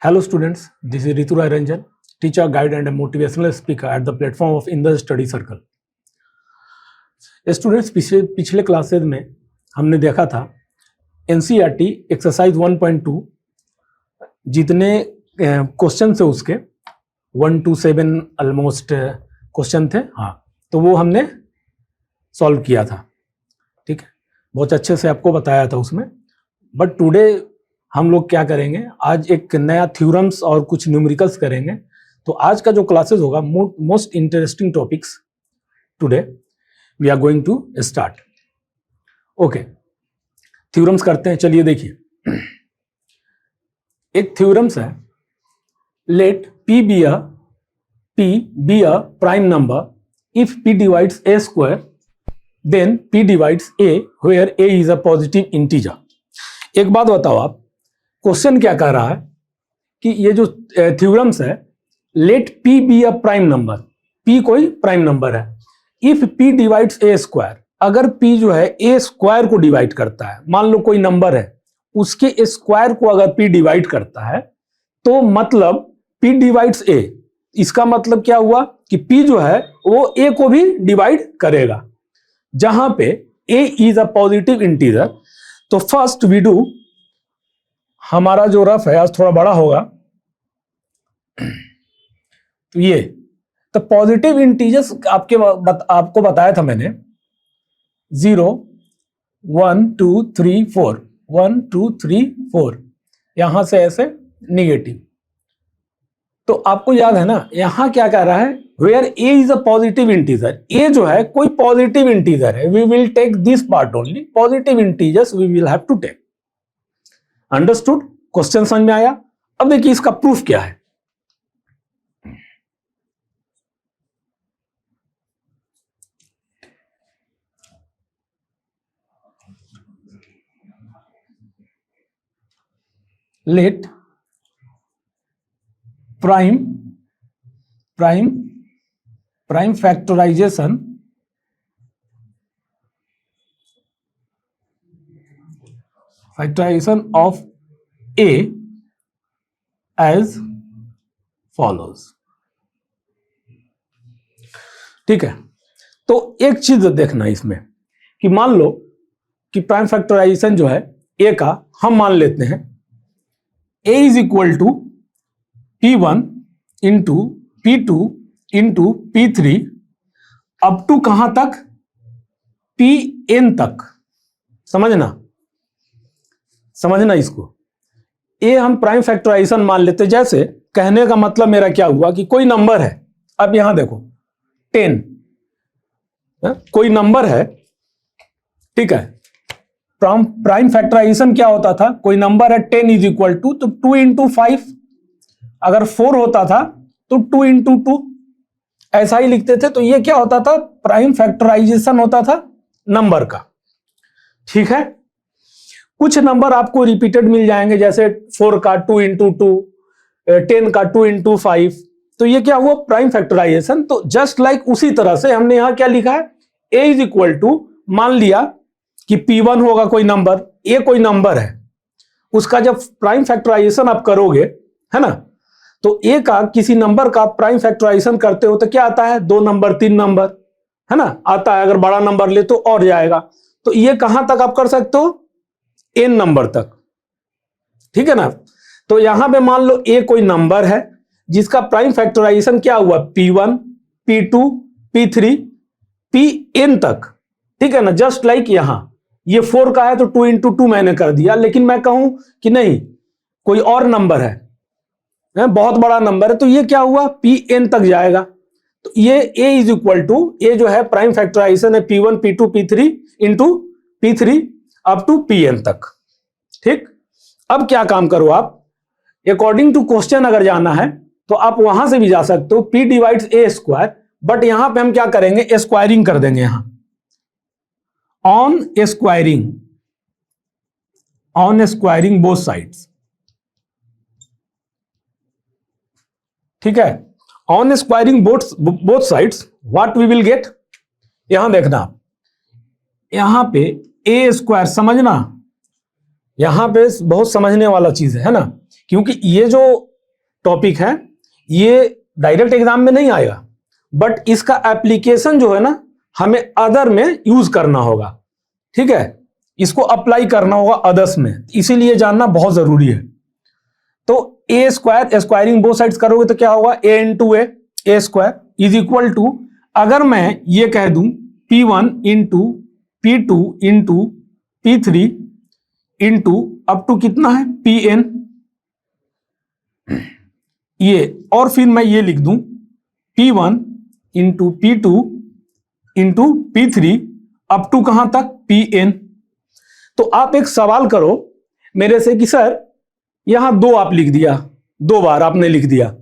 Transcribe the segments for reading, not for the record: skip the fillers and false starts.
Hello students, this is Ritu Rai Ranjan, teacher, guide and a motivational speaker at the platform of In the Study Circle. Students पिछले classes में हमने देखा था NCERT exercise 1.2 जितने question थे उसके 1 to 7 almost question थे, हाँ, तो वो हमने सॉल्व किया था। ठीक है, बहुत अच्छे से आपको बताया था उसमें। बट टुडे हम लोग क्या करेंगे, आज एक नया थ्योरम्स और कुछ न्यूमेरिकल्स करेंगे। तो आज का जो क्लासेस होगा most interesting topics today we are going to start. Okay, theorems करते हैं। चलिए देखिए, एक थ्योरम्स है, let P be a prime number if P divides A square then P divides A where A is a positive integer। एक बात बताओ आप, क्वेश्चन क्या कह रहा है कि ये जो थ्योरम्स है, let P be a prime number, P कोई प्राइम नंबर है, if P divides A square, अगर P जो है A स्क्वायर को डिवाइड करता है, मान लो कोई नंबर है उसके स्क्वायर को अगर P डिवाइड करता है तो मतलब P डिवाइड्स A, इसका मतलब क्या हुआ कि P जो है वो A को भी डिवाइड करेगा, जहां पे A is a positive integer. तो फर्स्ट वी डू, हमारा जो रफ है आज थोड़ा बड़ा होगा, तो ये तो पॉजिटिव इंटीजर्स आपको बताया था मैंने, 0 1 2 3 4, 1 2 3 4, यहां से ऐसे निगेटिव। तो आपको याद है ना, यहां क्या कह रहा है, where A is a positive integer, A जो है कोई पॉजिटिव इंटीजर है, we will take this part only, positive integers we will have to take. Understood? Question समझ में आया? अब देखिए इसका प्रूफ क्या है। Let prime factorisation of A as follows। ठीक है, तो एक चीज देखना इसमें कि मान लो कि प्राइम फैक्टराइजेशन जो है A का, हम मान लेते हैं A is equal to P1 into P2 into P3 up to कहां तक, Pn तक। समझना इसको। ए हम प्राइम फैक्टराइजेशन मान लेते, जैसे कहने का मतलब मेरा क्या हुआ कि कोई नंबर है, अब यहां देखो 10, कोई नंबर है, ठीक है, प्राइम फैक्टराइजेशन क्या होता था, कोई नंबर है 10 इज इक्वल टू, तो 2 इंटू 5, अगर 4 होता था तो 2 इंटू 2, ऐसा ही लिखते थे। तो ये क्या होता था, प्राइम फैक्टराइजेशन होता था नंबर का। ठीक है, कुछ नंबर आपको रिपीटेड मिल जाएंगे, जैसे 4 का 2 इंटू 2, 10 का 2 इंटू 5, तो ये क्या हुआ, प्राइम फैक्टराइजेशन। तो जस्ट लाइक उसी तरह से हमने यहां क्या लिखा है, a इज इक्वल टू, मान लिया कि P1 होगा कोई नंबर, a कोई नंबर है, उसका जब प्राइम फैक्टराइजेशन आप करोगे, है ना, तो a का किसी नंबर का प्राइम फैक्टराइजेशन करते हो तो क्या आता है, 2 नंबर 3 नंबर, है ना, आता है। अगर बड़ा नंबर ले तो और जाएगा। तो ये कहां तक आप कर सकते हो, n नंबर तक। ठीक है ना, तो यहां पे मान लो a कोई नंबर है जिसका प्राइम फैक्टराइजेशन क्या हुआ, P1 P2 P3 Pn तक। ठीक है ना, जस्ट लाइक यहां ये 4 का है तो 2 इंटू 2 मैंने कर दिया, लेकिन मैं कहूं कि नहीं कोई और नंबर है, बहुत बड़ा नंबर है, तो ये क्या हुआ, Pn तक जाएगा। तो ये a इज इक्वल टू, ए जो है प्राइम फैक्टराइजेशन है P1 P2 P3 into P3 up to Pn तक। ठीक, अब क्या काम करो आप, अकॉर्डिंग टू क्वेश्चन अगर जाना है तो आप वहां से भी जा सकते हो, P divides A square, but यहां पे हम क्या करेंगे, स्क्वायरिंग कर देंगे, यहां ऑन स्क्वायरिंग बोथ साइड्स। ठीक है, on squaring both sides what we will get, यहां देखना, यहां पे A स्क्वायर, समझना यहां पे बहुत समझने वाला चीज है ना, क्योंकि ये जो टॉपिक है, ये डायरेक्ट एग्जाम में नहीं आएगा, बट इसका एप्लीकेशन जो है ना हमें अदर में यूज करना होगा, ठीक है, इसको अप्लाई करना होगा अदर्स में, इसीलिए जानना बहुत जरूरी है। तो A square, squaring both sides करोगे तो क्या होगा, A into A square is equal to, अगर मैं ये कह दूं P1 into P2 into P3 into up to कितना है Pn, ये, और फिर मैं ये लिख दूं P1 into P2 into P3 up to कहां तक Pn। तो आप एक सवाल करो मेरे से कि सर यहां दो आप लिख दिया, दो बार आपने लिख दिया,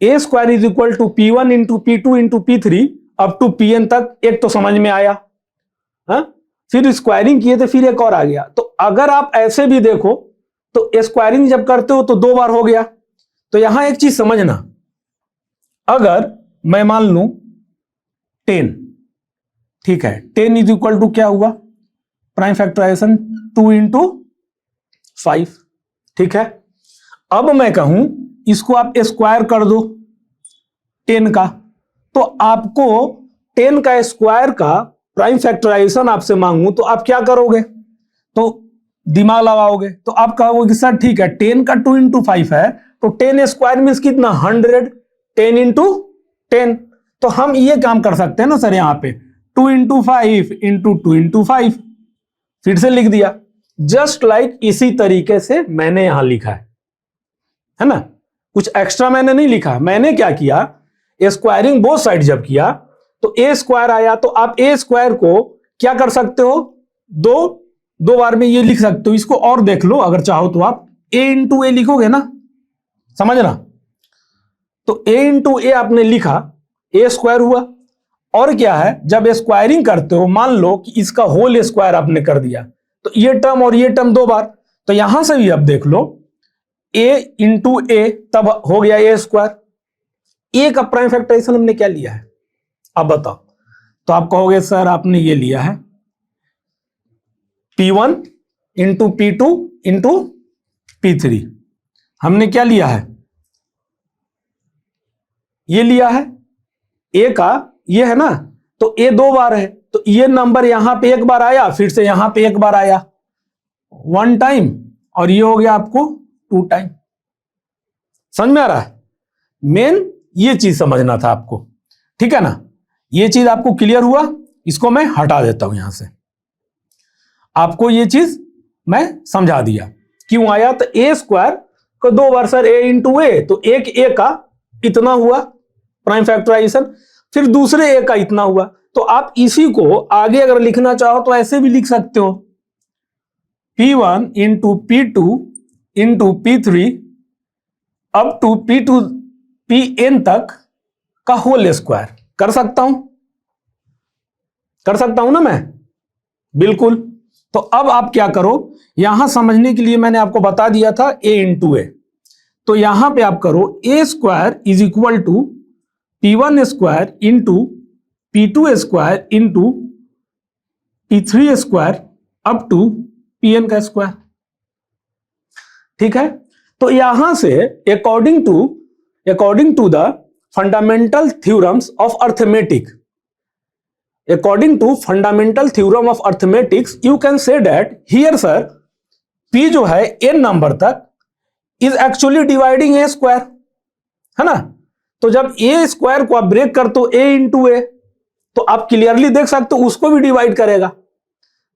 A square is equal to P1 into P2 into P3 up to Pn तक, एक तो समझ में आया, हा? फिर स्क्वायरिंग किए तो फिर एक और आ गया। तो अगर आप ऐसे भी देखो तो स्क्वायरिंग जब करते हो तो दो बार हो गया। तो यहां एक चीज समझना, अगर मैं मान लूं 10, ठीक है, 10 इज इक्वल टू क्या हुआ, प्राइम फैक्टराइजेशन 2 इंटू 5, ठीक है। अब मैं कहूं इसको आप स्क्वायर कर दो 10 का, तो आपको 10 का स्क्वायर का प्राइम फैक्टराइजेशन आपसे मांगू तो आप क्या करोगे, तो दिमाग लगाओगे, तो आप कहोगे कि सर ठीक है 10 का 2 इंटू 5 है, तो 10 स्क्वायर मीन्स कितना 100, 10 इंटू 10। तो हम ये काम कर सकते हैं ना सर, यहां पे 2 इंटू 5 इंटू 2 इंटू 5, फिर से लिख दिया, जस्ट लाइक इसी तरीके से मैंने यहां लिखा है ना, कुछ एक्स्ट्रा मैंने नहीं लिखा। मैंने क्या किया, स्क्वायरिंग बोथ साइड जब किया तो ए स्क्वायर आया, तो आप ए स्क्वायर को क्या कर सकते हो, दो बार में ये लिख सकते हो। इसको और देख लो अगर चाहो तो, आप ए इंटू ए लिखोगे ना, समझना, तो ए इंटू ए आपने लिखा, ए स्क्वायर हुआ। और क्या है, जब स्क्वायरिंग करते हो मान लो कि इसका होल स्क्वायर आपने कर दिया, तो ये टर्म और ये टर्म दो बार, तो यहां से भी अब देख लो ए इंटू ए, तब हो गया ए स्क्वायर। ए का प्राइम फैक्टराइजेशन हमने क्या लिया है, अब बताओ, तो आप कहोगे सर आपने ये लिया है P1 into P2 into P3, हमने क्या लिया है, ये लिया है ए का, ये है ना, तो ए दो बार है, तो ये नंबर यहां पे एक बार आया, फिर से यहां पे एक बार आया 1 टाइम, और ये हो गया आपको 2 टाइम। समझ में आ रहा है, मेन ये चीज समझना था आपको, ठीक है ना, ये चीज आपको क्लियर हुआ। इसको मैं हटा देता हूं यहां से, आपको ये चीज मैं समझा दिया क्यों आया। तो ए स्क्वायर को दो बार सर ए इंटू ए, तो एक ए का इतना हुआ प्राइम फैक्टराइजेशन, फिर दूसरे ए का इतना हुआ। तो आप इसी को आगे अगर लिखना चाहो तो ऐसे भी लिख सकते हो, P1 into P2 into P3 up to P2 Pn तक का होल स्क्वायर। कर सकता हूं ना मैं, बिल्कुल। तो अब आप क्या करो, यहां समझने के लिए मैंने आपको बता दिया था a इंटू ए, तो यहां पे आप करो A square is equal to P1 square into P2 square into P3 square up to Pn का स्क्वायर, ठीक है। तो यहां से according to the fundamental theorems of arithmetic, according to fundamental theorem of arithmetics, you can say that here sir p जो है n number तक is actually dividing a square, है ना। तो जब a स्क्वायर को आप ब्रेक करते हो a इंटू ए, तो आप क्लियरली देख सकते हो उसको भी डिवाइड करेगा,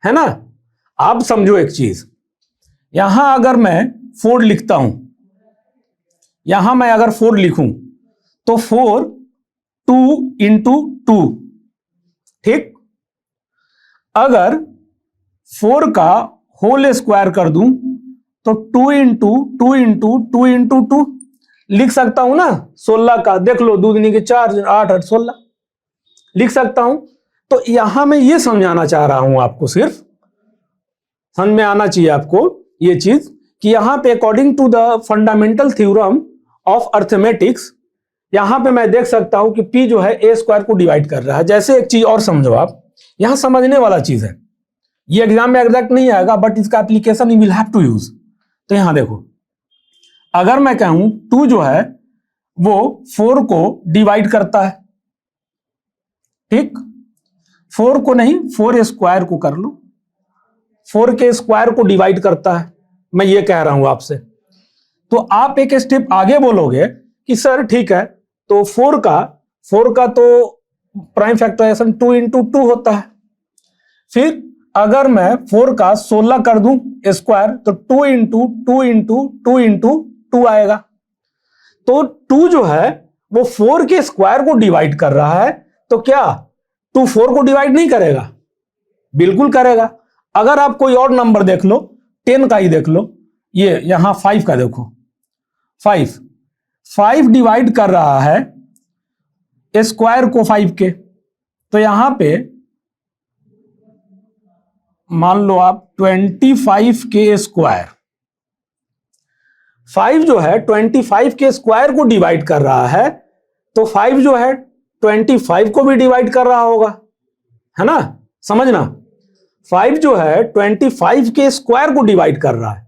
है ना। आप समझो एक चीज, यहां अगर मैं 4 लिखता हूं, यहां मैं अगर 4 लिखूं तो 4 2 इंटू 2, ठीक। अगर 4 का होल स्क्वायर कर दूं तो 2 इंटू 2 इंटू 2 इंटू 2 लिख सकता हूं ना, 16 का, देख लो 2 दूनी के 4, 8 और 16 लिख सकता हूं। तो यहां मैं ये समझाना चाह रहा हूं आपको, सिर्फ समझ में आना चाहिए आपको ये चीज कि यहां पे according to the fundamental theorem of arithmetics, यहां पे मैं देख सकता हूं कि p जो है ए स्क्वायर को डिवाइड कर रहा है। जैसे एक चीज और समझो आप, यहां समझने वाला चीज है, ये एग्जाम में एग्जैक्ट नहीं आएगा बट इसका application you will have to use. तो यहां देखो, अगर मैं कहूं 2 जो है वो 4 को डिवाइड करता है। ठीक, 4 को नहीं, 4 स्क्वायर को कर लो, 4 के स्क्वायर को डिवाइड करता है, मैं ये कह रहा हूं आपसे। तो आप एक स्टेप आगे बोलोगे कि सर ठीक है, तो 4 का तो प्राइम फैक्टराइजेशन 2 into 2 होता है। फिर अगर मैं 4 का 16 कर दूं स्क्वायर तो 2 into 2 into 2 into 2 आएगा। तो 2 जो है वो 4 के स्क्वायर को डिवाइड कर रहा है, तो क्या 2 4 को डिवाइड नहीं करेगा? बिल्कुल करेगा। अगर आप कोई और नंबर देख लो, 10 का ही देख लो, ये यहां 5 का देखो, 5 डिवाइड कर रहा है स्क्वायर को 5 के, तो यहां पे मान लो आप 25 के स्क्वायर, 5 जो है 25 के स्क्वायर को डिवाइड कर रहा है, तो 5 जो है 25 को भी डिवाइड कर रहा होगा, है ना? समझना, 5 जो है 25 के स्क्वायर को डिवाइड कर रहा है,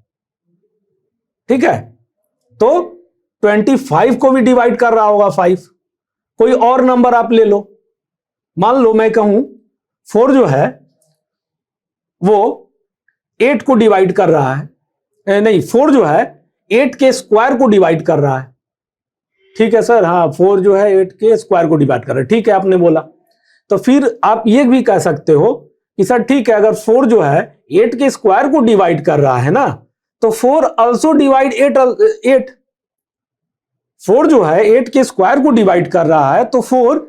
ठीक है? तो 25 को भी डिवाइड कर रहा होगा 5। कोई और नंबर आप ले लो, मान लो मैं कहूं 4 जो है वो 8 को डिवाइड कर रहा है, नहीं 4 जो है 8 के स्क्वायर को डिवाइड कर रहा है। ठीक है सर, हाँ 4 जो है 8 के स्क्वायर को डिवाइड कर रहा है, ठीक है आपने बोला। तो फिर आप ये भी कह सकते हो कि सर ठीक है, अगर 4 जो है 8 के स्क्वायर को डिवाइड कर रहा है ना, तो 4 ऑल्सो डिवाइड 8। 4 जो है 8 के स्क्वायर को डिवाइड कर रहा है, तो 4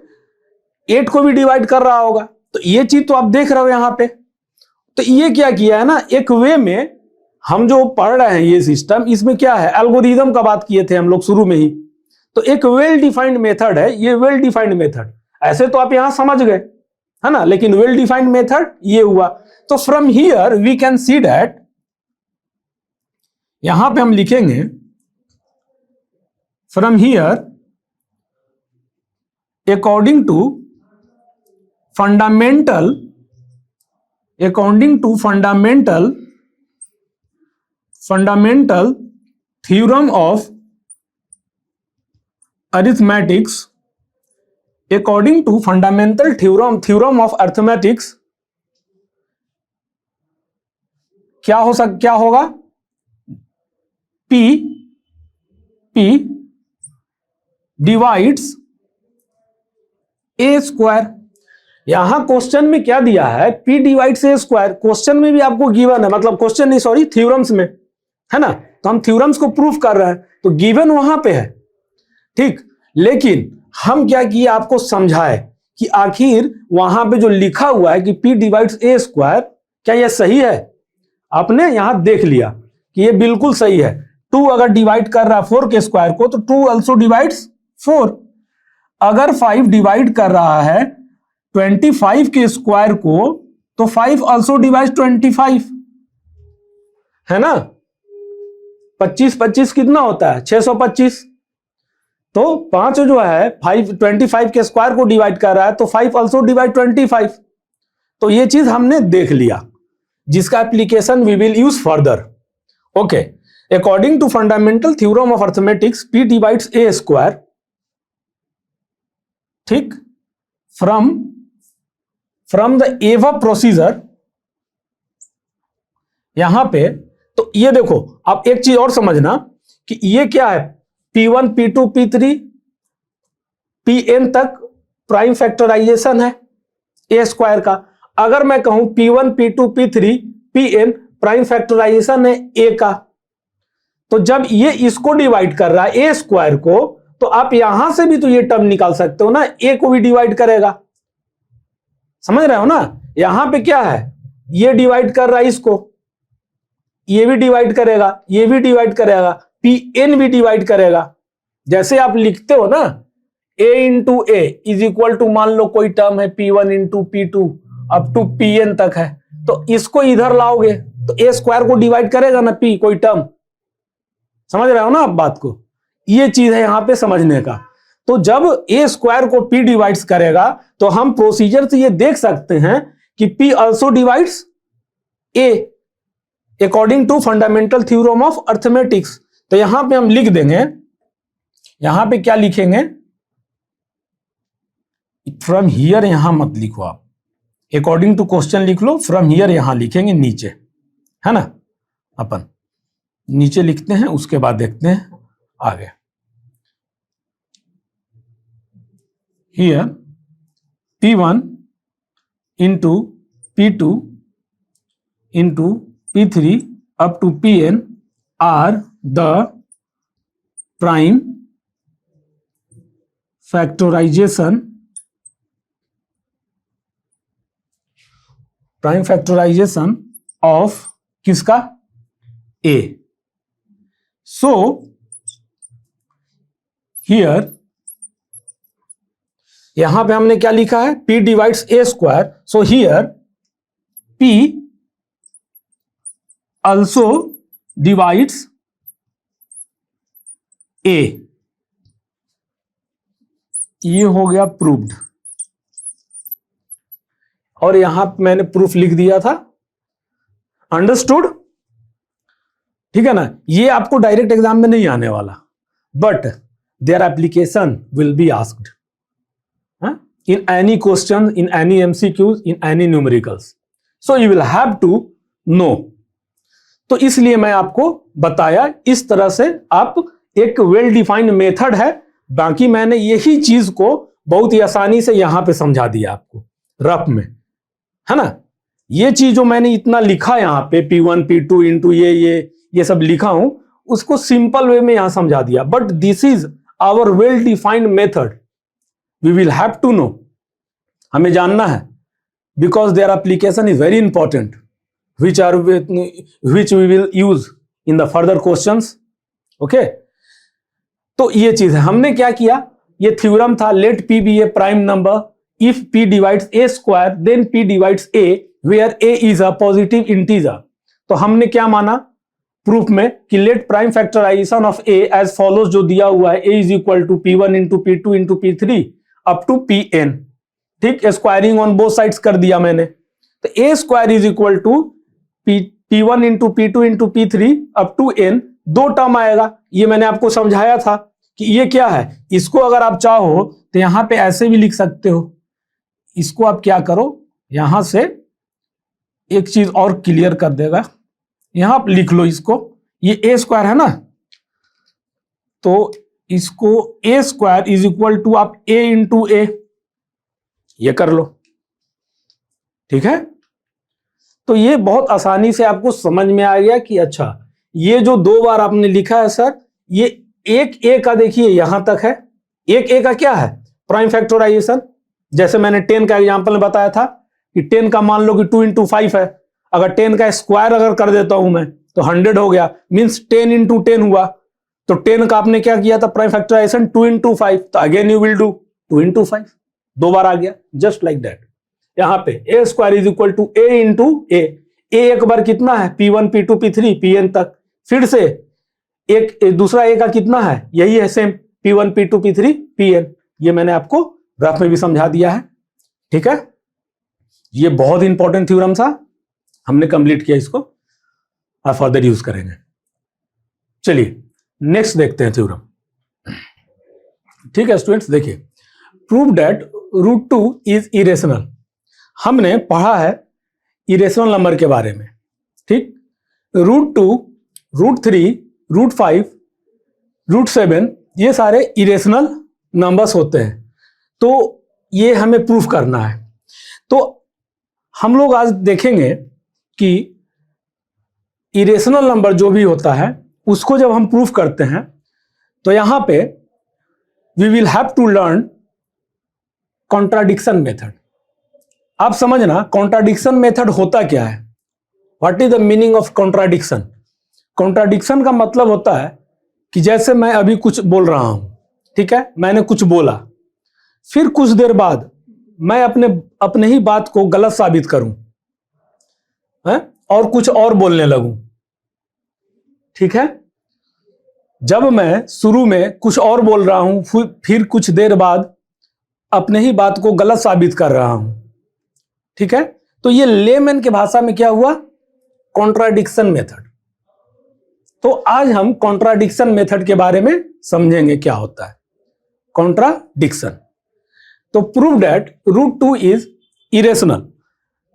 8 को भी डिवाइड कर रहा होगा। तो ये चीज तो आप देख रहे हो यहां पे। तो ये क्या किया है ना, एक वे में हम जो पढ़ रहे हैं ये सिस्टम, इसमें क्या है, एल्गोरिदम का बात किए थे हम लोग शुरू में ही। तो एक वेल डिफाइंड मेथड है ये, वेल डिफाइंड मेथड। ऐसे तो आप यहां समझ गए, है ना, लेकिन वेल डिफाइंड मेथड ये हुआ। तो from here we can see that, यहां पे हम लिखेंगे from here according to fundamental theorem of arithmetics, according to fundamental theorem of arithmetics, क्या होगा, P डिवाइड्स A स्क्वायर। यहां क्वेश्चन में क्या दिया है, P divides A square. Question में भी आपको गिवन है, मतलब क्वेश्चन नहीं सॉरी, थ्योरम्स में, है ना। तो हम थ्योरम्स को प्रूफ कर रहे हैं, तो गिवन वहां पे है, ठीक। लेकिन हम क्या किए, आपको समझाए कि आखिर वहां पे जो लिखा हुआ है कि P डिवाइड्स A स्क्वायर, क्या यह सही है? आपने यहां देख लिया कि यह बिल्कुल सही है। 2 अगर डिवाइड कर रहा है 4 के स्क्वायर को, तो 2 ऑल्सो डिवाइड्स 4। अगर 5 डिवाइड कर रहा है 25 के स्क्वायर को, तो 5 ऑल्सो डिवाइड 25, है ना। 25 कितना होता है, 625। तो 5 जो है 25 के स्क्वायर को डिवाइड कर रहा है, तो 5 ऑल्सो डिवाइड 25। तो ये चीज हमने देख लिया, जिसका application we will use further. Okay, according to fundamental theorem of arithmetics, P divides A square, ठीक, फ्रॉम द एवा प्रोसीजर। यहां पे तो ये देखो, आप एक चीज और समझना कि ये क्या है, P1 P2 P3 Pn तक प्राइम फैक्टराइजेशन है A स्क्वायर का। अगर मैं कहूं P1 P2 P3 Pn prime factorisation है A का, तो जब ये इसको डिवाइड कर रहा है A स्क्वायर को, तो आप यहां से भी तो ये टर्म निकाल सकते हो ना, A को भी डिवाइड करेगा। समझ रहे हो ना, यहां पे क्या है, ये डिवाइड कर रहा है इसको, ये भी डिवाइड करेगा, ये भी डिवाइड करेगा, Pn भी डिवाइड करेगा। जैसे आप लिखते हो ना, A into A is equal to, मान लो कोई टर्म है P1 into P2 up to Pn तक है, तो इसको इधर लाओगे तो A स्क्वायर को डिवाइड करेगा ना P, कोई टर्म। समझ रहे हो ना आप बात को, ये चीज है यहां पे समझने का। तो जब A स्क्वायर को P डिवाइड्स करेगा, तो हम प्रोसीजर से ये देख सकते हैं कि P also divides A according to fundamental theorem of arithmetics. तो यहां पे हम लिख देंगे यहां पे क्या लिखेंगे, फ्रॉम हियर यहां मत लिखो आप, अकॉर्डिंग टू क्वेश्चन लिख लो, फ्रॉम हियर यहां लिखेंगे नीचे, है ना। अपन नीचे लिखते हैं, उसके बाद देखते हैं आगे। Here P1 into P2 into P3 up to Pn are the prime factorisation of किसका, A। सो हियर यहां पे हमने क्या लिखा है, P divides A square, so here P also divides A। ये हो गया प्रूव्ड, और यहां मैंने प्रूफ लिख दिया था, अंडरस्टूड, ठीक है ना। ये आपको डायरेक्ट एग्जाम में नहीं आने वाला, but their application will be asked in any question, in any MCQs, in any numericals, so you will have to know। तो इसलिए मैं आपको बताया, इस तरह से आप एक वेल डिफाइंड मेथड है, बाकी मैंने यही चीज को बहुत ही आसानी से यहां पे समझा दिया आपको रफ में, है ना। ये चीज जो मैंने इतना लिखा यहां पे P1 P2 इंटू ये सब लिखा हूं, उसको सिंपल वे में यहां समझा दिया, but this is our well defined method, we will have to know, हमें जानना है, because there application is very important which we will use in the further questions। Okay, तो ये चीज है, हमने क्या किया, ये थ्योरम था, late P be a prime number if P divides A square then P divides A where A is a positive integer। तो हमने क्या माना प्रूफ में कि let prime factorisation of A as follows, जो दिया हुआ है, A is equal to P1 into P2 into P3 up to Pn, ठीक, स्क्वायरिंग ऑन बोथ साइड्स कर दिया मैंने, तो A square is equal to P1 into P2 into P3 up to N, दो टर्म आएगा, ये मैंने आपको समझाया था कि ये क्या है। इसको अगर आप चाहो तो यहां पे ऐसे भी लिख सकते हो, इसको आप क्या करो, यहां से एक चीज और क्लियर कर देगा, यहां आप लिख लो इसको, ये A स्क्वायर है ना, तो इसको A square is equal to आप A इंटू A, ये कर लो, ठीक है। तो ये बहुत आसानी से आपको समझ में आ गया कि अच्छा, ये जो दो बार आपने लिखा है सर, ये एक ए का देखिए यहां तक है, एक ए का क्या है, प्राइम फैक्टराइजेशन। जैसे मैंने 10 का एग्जांपल में बताया था कि 10 का मान लो कि 2 इंटू 5 है, अगर 10 का स्क्वायर अगर कर देता हूं मैं तो 100 हो गया, मींस 10 इंटू 10 हुआ। तो 10 का आपने क्या किया था प्राइम फैक्टराइजेशन 2 इंटू 5, तो again you will do 2 into 5, दो बार आ गया, जस्ट लाइक दैट। यहां पे A square is equal to A into A, एक बार कितना है P1 P2 P3 Pn तक, फिर से एक दूसरा ए का कितना है, यही है same P1 P2 P3 Pn, ये मैंने आपको ग्राफ में भी समझा दिया है, ठीक है। ये बहुत इंपॉर्टेंट थ्योरम था, हमने कंप्लीट किया, इसको आप फर्दर यूज करेंगे। चलिए नेक्स्ट देखते हैं थ्योरम, ठीक है स्टूडेंट्स। देखिए, प्रूव दैट √2 इज इरेशनल। हमने पढ़ा है इरेशनल नंबर के बारे में, ठीक। √2, √3, √5, √7 ये सारे इरेशनल नंबर्स होते हैं, तो ये हमें प्रूफ करना है। तो हम लोग आज देखेंगे कि इरेशनल नंबर जो भी होता है उसको जब हम प्रूफ करते हैं तो यहां पे we will have to learn contradiction method. आप समझना कॉन्ट्राडिक्शन मेथड होता क्या है, what is the meaning of contradiction. Contradiction का मतलब होता है कि जैसे मैं अभी कुछ बोल रहा हूं, ठीक है, मैंने कुछ बोला, फिर कुछ देर बाद मैं अपने ही बात को गलत साबित करूं और कुछ और बोलने लगूं, ठीक है। जब मैं शुरू में कुछ और बोल रहा हूं, फिर कुछ देर बाद अपने ही बात को गलत साबित कर रहा हूं, ठीक है, तो ये लेमैन की भाषा में क्या हुआ, कॉन्ट्राडिक्शन मेथड। तो आज हम कॉन्ट्राडिक्शन मेथड के बारे में समझेंगे क्या होता है कॉन्ट्राडिक्शन। तो प्रूव दैट √2 इज इरेशनल।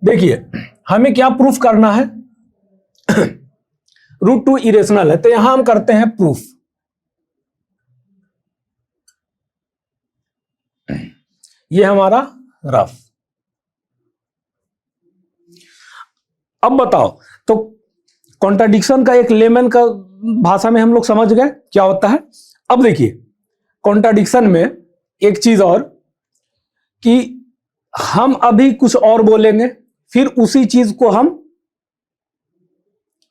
देखिए हमें क्या प्रूफ करना है, √2 इरेशनल है, तो यहां हम करते हैं प्रूफ। ये हमारा रफ। अब बताओ, तो कॉन्ट्राडिक्शन का एक लेमन का भाषा में हम लोग समझ गए क्या होता है। अब देखिए कॉन्ट्राडिक्शन में एक चीज और, कि हम अभी कुछ और बोलेंगे, फिर उसी चीज को हम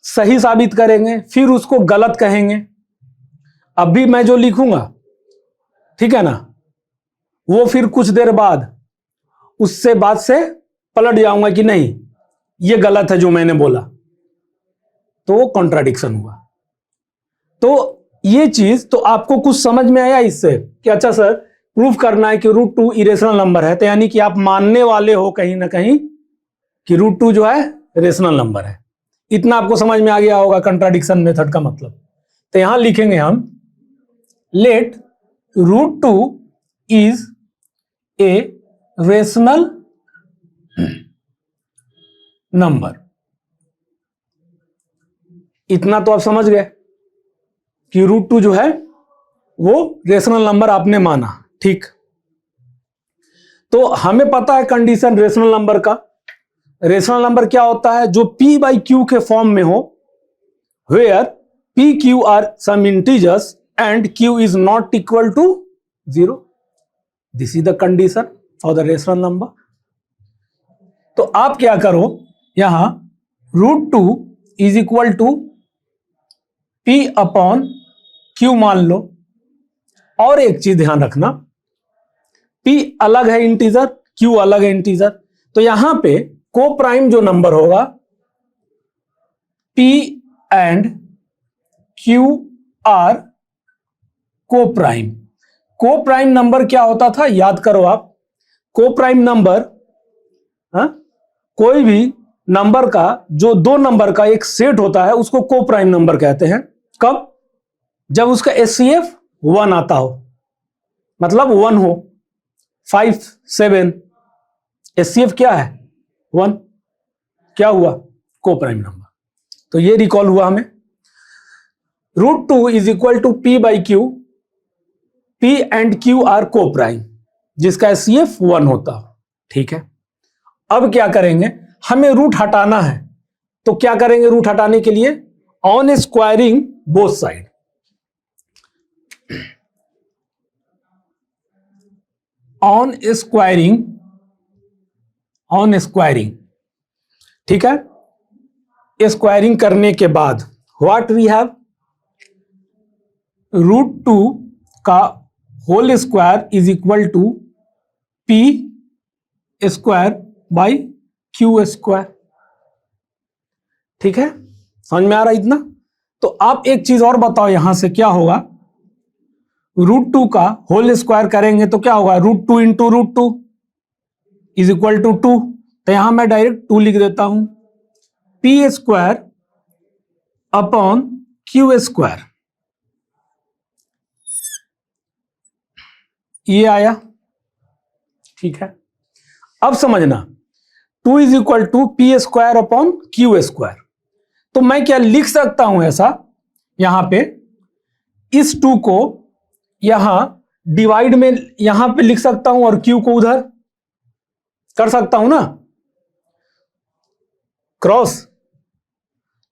सही साबित करेंगे, फिर उसको गलत कहेंगे। अभी मैं जो लिखूंगा, ठीक है ना, वो फिर कुछ देर बाद उससे बात से पलट जाऊंगा कि नहीं ये गलत है जो मैंने बोला, तो वो कॉन्ट्राडिक्शन हुआ। तो ये चीज तो आपको कुछ समझ में आया इससे कि अच्छा सर प्रूफ करना है कि √2 इरेशनल नंबर है, तो यानी कि आप मानने वाले हो कहीं ना कहीं कि √2 जो है रेशनल नंबर है। इतना आपको समझ में आ गया होगा कॉन्ट्राडिक्शन मेथड का मतलब। तो यहां लिखेंगे हम let √2 is a rational number. इतना तो आप समझ गए कि √2 जो है वो रेशनल नंबर आपने माना, ठीक। तो हमें पता है कंडीशन रेशनल नंबर का। रेशनल नंबर क्या होता है, जो p/q के फॉर्म में हो, where p q are some integers and q is not equal to 0। This is the condition for the rational number. तो आप क्या करो, यहां √2 इज इक्वल टू p/q मान लो। और एक चीज ध्यान रखना, p अलग है इंटीजर, q अलग है इंटीजर, तो यहां पे को प्राइम जो नंबर होगा p एंड q आर को प्राइम। को प्राइम नंबर क्या होता था याद करो आप। को प्राइम नंबर कोई भी नंबर का जो दो नंबर का एक सेट होता है उसको को प्राइम नंबर कहते हैं। कब? जब उसका HCF 1 आता हो, मतलब 1 हो, 5 7, HCF क्या है 1, क्या हुआ को प्राइम नंबर। तो ये रिकॉल हुआ हमें। √2 is equal to p/q, p and q are coprime, जिसका HCF 1 होता हो, ठीक है। अब क्या करेंगे, हमें रूट हटाना है, तो क्या करेंगे रूट हटाने के लिए, on squaring both side. On squaring, ठीक है। स्क्वायरिंग करने के बाद व्हाट वी हैव, √2 का whole square is equal to p square by q square, ठीक है। समझ में आ रहा है इतना। तो आप एक चीज और बताओ, यहां से क्या होगा, √2 का होल स्क्वायर करेंगे तो क्या होगा, √2 इंटू √2 इज इक्वल टू 2। तो यहां मैं डायरेक्ट 2 लिख देता हूं, p square upon q square, ये आया, ठीक है। अब समझना 2 is equal to p square upon q square. तो मैं क्या लिख सकता हूं ऐसा, यहां पे इस 2 को यहां डिवाइड में यहां पे लिख सकता हूं और q को उधर कर सकता हूं ना, क्रॉस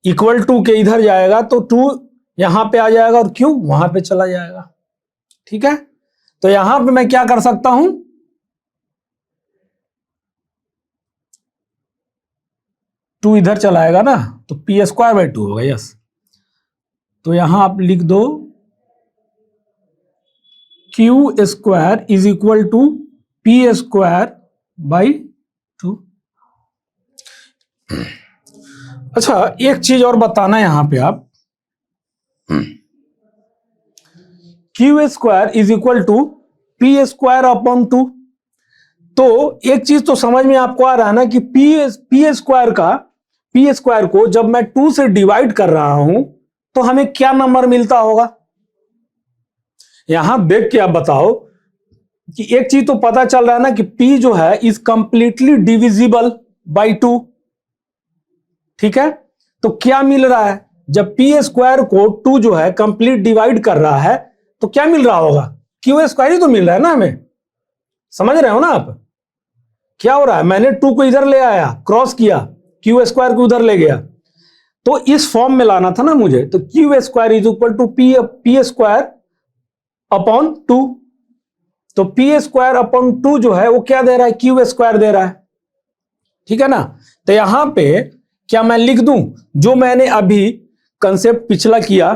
इक्वल टू के इधर जाएगा तो 2 यहां पे आ जाएगा और q वहां पे चला जाएगा, ठीक है। तो यहां पे मैं क्या कर सकता हूं, टू इधर चलाएगा ना तो p स्क्वायर बाई 2 होगा, यस। तो यहां आप लिख दो q square is equal to p square by 2। अच्छा एक चीज और बताना यहां पे आप, q square is equal to p square upon 2। तो एक चीज तो समझ में आपको आ रहा है ना कि p स्क्वायर को जब मैं 2 से डिवाइड कर रहा हूं तो हमें क्या नंबर मिलता होगा? यहां देख के आप बताओ कि एक चीज तो पता चल रहा है ना कि p जो है इज कंप्लीटली डिविजिबल बाई 2। ठीक है, तो क्या मिल रहा है? जब पी स्क्वायर को 2 जो है कंप्लीट डिवाइड कर रहा है तो क्या मिल रहा होगा? क्यू स्क्वायर ही तो मिल रहा है ना हमें। समझ रहे हो ना आप? क्या हो रहा है? मैंने 2 को इधर ले आया, क्रॉस किया, क्यू स्क्वायर को उधर ले गया, तो इस फॉर्म में लाना था ना मुझे। तो Q square is equal to p square upon 2। तो पी स्क्वायर अपॉन 2 जो है वो क्या दे रहा है? क्यू स्क्वायर दे रहा है। ठीक है ना? तो यहां पे क्या मैं लिख दूं जो मैंने अभी कंसेप्ट पिछला किया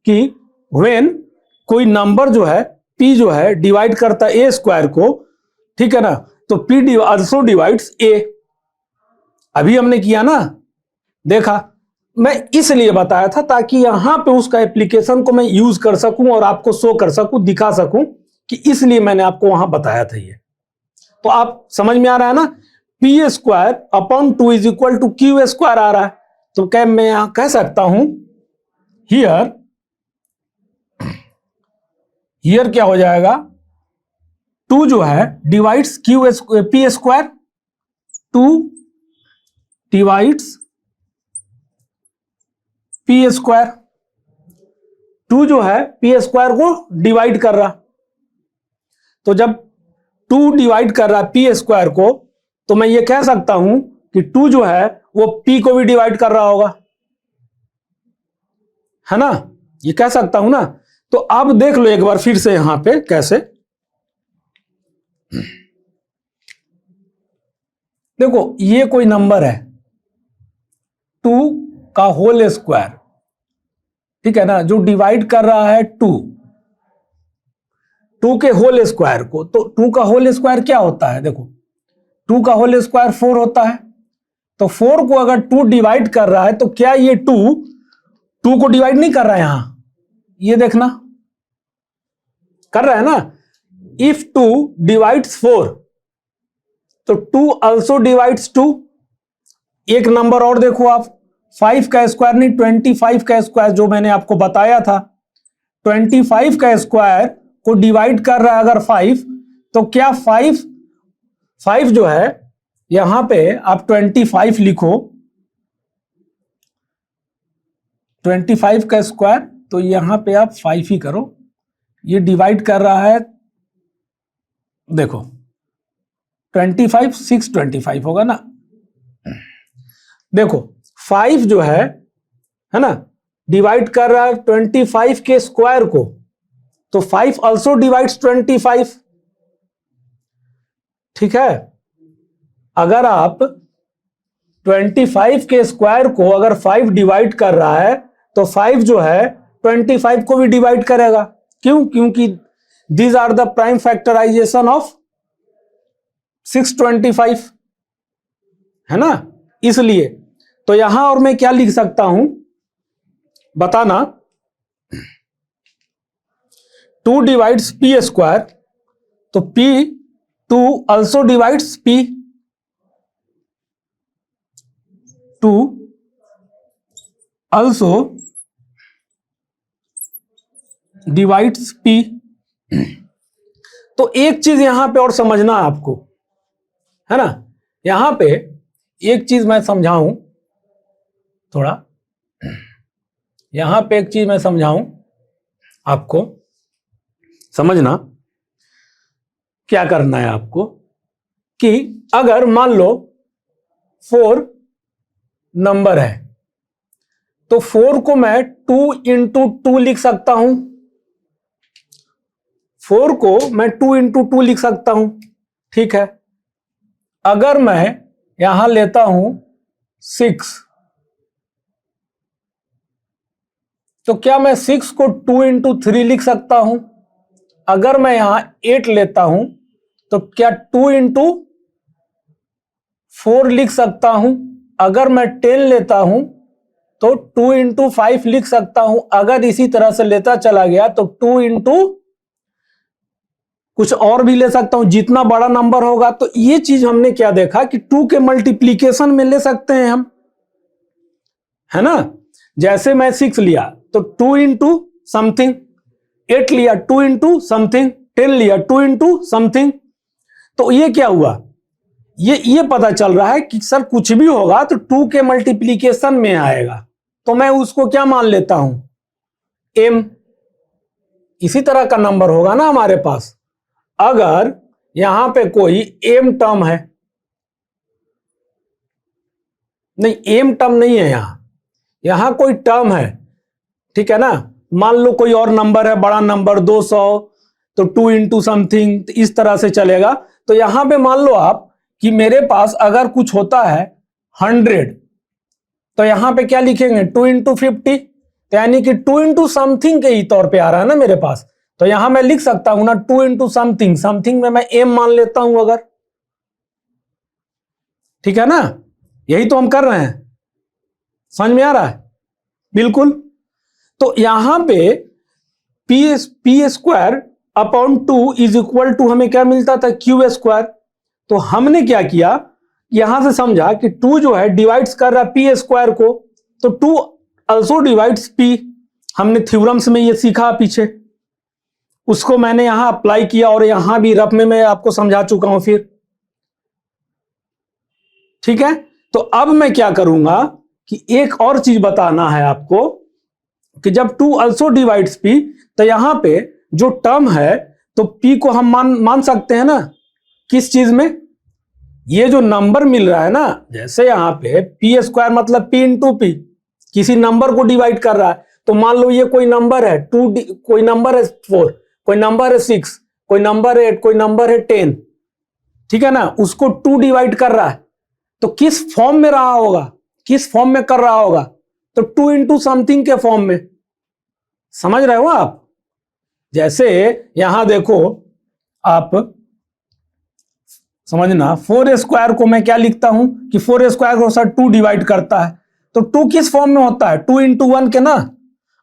कि व्हेन कोई नंबर जो है p जो है डिवाइड करता है ए स्क्वायर को, ठीक है ना, तो p आल्सो डिवाइड्स a। अभी हमने किया ना, देखा। मैं इसलिए बताया था ताकि यहां पे उसका एप्लीकेशन को मैं यूज कर सकूं और आपको शो कर सकूं, दिखा सकूं कि इसलिए मैंने आपको वहां बताया था ये। तो आप समझ में आ रहा है ना? P square upon 2 is equal to Q square आ रहा है। तो क्या मैं यहां कह सकता हूं हियर क्या हो जाएगा? 2 जो है divides p square, 2 divides p square. 2 जो है पी स्क्वायर को डिवाइड कर रहा, तो जब 2 डिवाइड कर रहा है पी स्क्वायर को, तो मैं ये कह सकता हूं कि 2 जो है वो p को भी डिवाइड कर रहा होगा, है ना? ये कह सकता हूं ना। तो अब देख लो एक बार फिर से यहां पे कैसे। देखो ये कोई नंबर है 2 का होल स्क्वायर, ठीक है ना, जो डिवाइड कर रहा है 2 के होल स्क्वायर को। तो 2 का होल स्क्वायर क्या होता है? देखो 2 का होल स्क्वायर 4 होता है। तो 4 को अगर 2 डिवाइड कर रहा है तो क्या ये 2 को डिवाइड नहीं कर रहा है? यहां ये देखना, कर रहा है ना। इफ 2 डिवाइड्स 4 तो 2 ऑल्सो डिवाइड्स 2। एक नंबर और देखो आप, 5 का स्क्वायर नहीं, 25 का स्क्वायर जो मैंने आपको बताया था, 25 का स्क्वायर को डिवाइड कर रहा है अगर 5, तो क्या 5 जो है यहां पे आप 25 लिखो, 25 का स्क्वायर, तो यहां पे आप 5 ही करो। ये डिवाइड कर रहा है, देखो 25 625 होगा ना। देखो 5 जो है ना, डिवाइड कर रहा है 25 के स्क्वायर को, तो 5 ऑल्सो डिवाइड्स 25। ठीक है, अगर आप 25 के स्क्वायर को अगर 5 डिवाइड कर रहा है तो 5 जो है 25 को भी डिवाइड करेगा। क्यों? क्योंकि these are the prime factorisation of 625, है ना, इसलिए। तो यहां और मैं क्या लिख सकता हूं बताना? 2 डिवाइड्स पी स्क्वायर, तो P2 also divides P, 2 also divides P। तो एक चीज यहां पे और समझना आपको, है ना, यहां पे एक चीज मैं समझाऊं थोड़ा, यहां पे एक चीज मैं समझाऊं आपको, समझना क्या करना है आपको कि अगर मान लो 4 नंबर है तो 4 को मैं 2 इंटू 2 लिख सकता हूं। 4 को मैं 2 इंटू 2 लिख सकता हूं, ठीक है। अगर मैं यहां लेता हूं 6, तो क्या मैं 6 को 2 इंटू 3 लिख सकता हूं? अगर मैं यहां 8 लेता हूं तो क्या 2 इंटू 4 लिख सकता हूं? अगर मैं 10 लेता हूं तो 2 इंटू 5 लिख सकता हूं। अगर इसी तरह से लेता चला गया तो 2 इंटू कुछ और भी ले सकता हूं, जितना बड़ा नंबर होगा। तो ये चीज हमने क्या देखा कि 2 के मल्टीप्लीकेशन में ले सकते हैं हम, है ना। जैसे मैं 6 लिया तो 2 इंटू समथिंग, 8 लिया 2 इंटू समथिंग, 10 लिया 2 इंटू समथिंग। तो ये क्या हुआ, ये पता चल रहा है कि सर कुछ भी होगा तो 2 के मल्टीप्लीकेशन में आएगा, तो मैं उसको क्या मान लेता हूं, m। इसी तरह का नंबर होगा ना हमारे पास, अगर यहां पे कोई m टर्म है, नहीं m टर्म नहीं है, यहां कोई टर्म है, ठीक है ना। मान लो कोई और नंबर है, बड़ा नंबर 200, तो 2 इंटू समथिंग, इस तरह से चलेगा। तो यहां पे मान लो आप कि मेरे पास अगर कुछ होता है 100, तो यहां पे क्या लिखेंगे, 2 इंटू 50, तो यानी कि 2 इंटू समथिंग के ही तौर पे आ रहा है ना मेरे पास। तो यहां मैं लिख सकता हूं ना 2 इंटू समथिंग, समथिंग में मैं m मान लेता हूं अगर, ठीक है ना। यही तो हम कर रहे हैं, समझ में आ रहा है, बिल्कुल। तो यहां पे p square upon 2 is equal to हमें क्या मिलता था, क्यू स्क्वायर। तो हमने क्या किया, यहां से समझा कि 2 जो है डिवाइड्स कर रहा है पी स्क्वायर को, तो 2 ऑल्सो डिवाइड्स पी। हमने थ्योरम्स में ये सीखा पीछे, उसको मैंने यहां अप्लाई किया और यहां भी रफ में मैं आपको समझा चुका हूं फिर, ठीक है। तो अब मैं क्या करूंगा कि एक और चीज बताना है आपको कि जब 2 ऑल्सो डिवाइड्स पी, तो यहां पे जो टर्म है तो p को हम मान सकते हैं ना, किस चीज में, ये जो नंबर मिल रहा है ना, जैसे यहां पे पी स्क्वायर मतलब p इंटू पी, किसी नंबर को डिवाइड कर रहा है। तो मान लो ये कोई नंबर है 2, कोई नंबर है 4, कोई नंबर है 6, कोई नंबर है 8, कोई नंबर है 10, ठीक है ना, उसको 2 डिवाइड कर रहा है। तो किस फॉर्म में रहा होगा, किस फॉर्म में कर रहा होगा, तो 2 इंटू समथिंग के फॉर्म में। समझ रहे हो आप, जैसे यहां देखो आप समझना, 4 स्क्वायर को मैं क्या लिखता हूं कि 4 स्क्वायर को सर 2 डिवाइड करता है, तो 2 किस फॉर्म में होता है, 2 इंटू 1 के ना।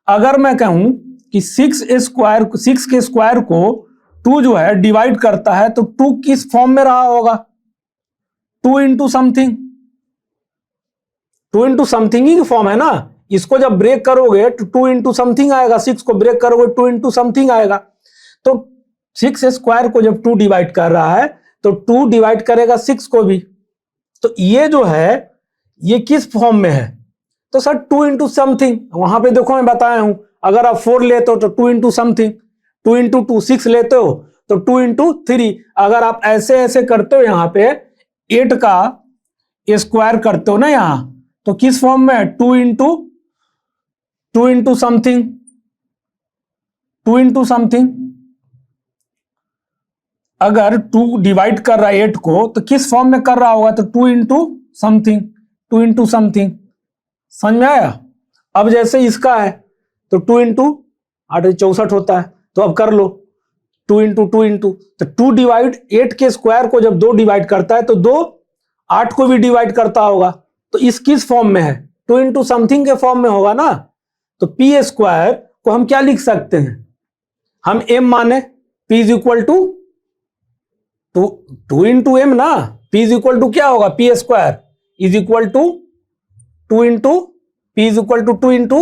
अगर मैं कहूं कि 6 के स्क्वायर को 2 जो है डिवाइड करता है, तो 2 किस फॉर्म में रहा होगा, 2 इंटू समथिंग, 2 इंटू समथिंग ही फॉर्म है ना। इसको जब ब्रेक करोगे तो 2 इंटू समथिंग आएगा, 6 को ब्रेक करोगे 2 इंटू समथिंग आएगा। तो 6 स्क्वायर को जब 2 डिवाइड कर रहा है तो 2 डिवाइड करेगा 6 को भी। तो ये जो है ये किस फॉर्म में है, तो सर 2 इंटू समथिंग। वहां पे देखो मैं बताया हूं, अगर आप 4 लेते हो तो 2 इंटू समथिंग, 2 इंटू 2 6 लेते हो तो 2 इंटू 3। अगर आप ऐसे ऐसे करते हो यहां पे 8 का स्क्वायर करते हो ना यहां, तो किस फॉर्म में है, 2 इंटू समथिंग, 2 इंटू समथिंग। अगर 2 डिवाइड कर रहा है 8 को तो किस फॉर्म में कर रहा होगा, तो 2 इंटू समथिंग, 2 इंटू समथिंग। समझ में आया। अब जैसे इसका है तो 2 इंटू 8 64 होता है, तो अब कर लो 2 इंटू 2 इंटू, तो 2 डिवाइड 8 के स्क्वायर को जब 2 डिवाइड करता है तो 2 8 को भी डिवाइड करता होगा। तो इस किस फॉर्म में है, 2 इंटू समथिंग के फॉर्म में होगा ना। तो पी स्क्वायर को हम क्या लिख सकते हैं, हम m माने, p is equal to 2 into m ना, p इज इक्वल टू क्या होगा, p square is equal to 2 into p is equal to 2 into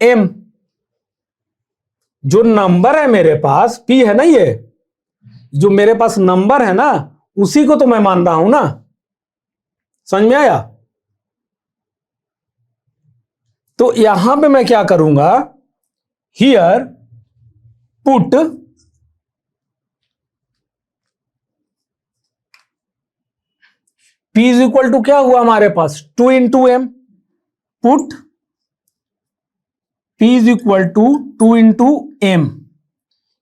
m. जो नंबर है मेरे पास p है ना, ये जो मेरे पास नंबर है ना उसी को तो मैं मान रहा हूं ना। समझ में आया। तो यहां पे मैं क्या करूंगा, here put p is equal to क्या हुआ हमारे पास, 2 into m, put p is equal to 2 into m.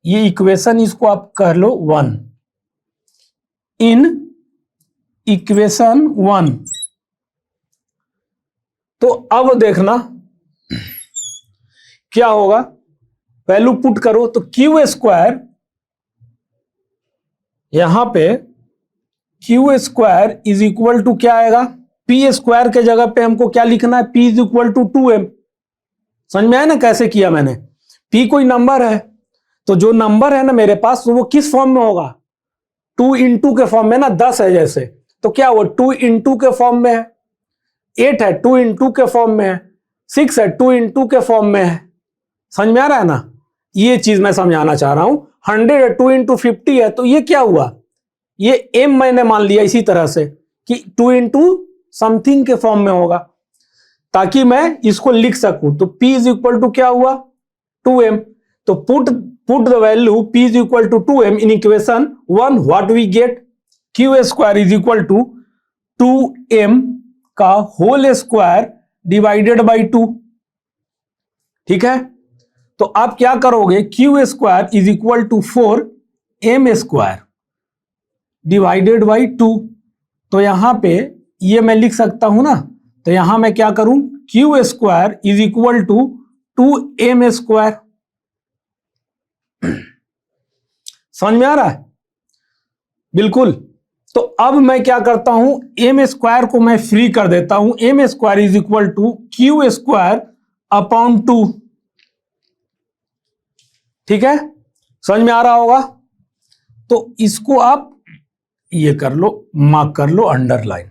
ये इक्वेशन इसको आप कह लो 1, इन इक्वेशन 1। तो अब देखना क्या होगा, वैल्यू पुट करो तो क्यू स्क्वायर, यहां पे q square is equal to क्या आएगा, पी स्क्वायर के जगह पे हमको क्या लिखना है, p is equal to 2m। समझ में आया ना कैसे किया मैंने। p कोई नंबर है, तो जो नंबर है ना मेरे पास वो किस फॉर्म में होगा, 2 इंटू के फॉर्म में ना, 10 है जैसे, तो क्या हुआ 2 इंटू के फॉर्म में है, 8 है 2 इंटू के फॉर्म में है, 6 है, 2 इंटू के फॉर्म में है। समझ में आ रहा है ना? ये चीज मैं समझाना चाह रहा हूं। 100 है, 2 इंटू 50 है, तो ये क्या हुआ, ये m मैंने मान लिया इसी तरह से कि 2 इंटू समथिंग के फॉर्म में होगा, ताकि मैं इसको लिख सकूं। तो p इज इक्वल टू क्या हुआ, 2m। तो put the value p is equal to 2m in equation 1, what we get, q square is equal to 2m का होल स्क्वायर डिवाइडेड बाई 2। ठीक है, तो आप क्या करोगे, q square is equal to 4m square divided by 2। तो यहां पे ये मैं लिख सकता हूं ना, तो यहां मैं क्या करूं, q square is equal to 2m square. समझ में आ रहा है? बिल्कुल। तो अब मैं क्या करता हूं, m स्क्वायर को मैं फ्री कर देता हूं। m square is equal to q square upon 2। ठीक है, समझ में आ रहा होगा? तो इसको आप ये कर लो, मार्क कर लो underline.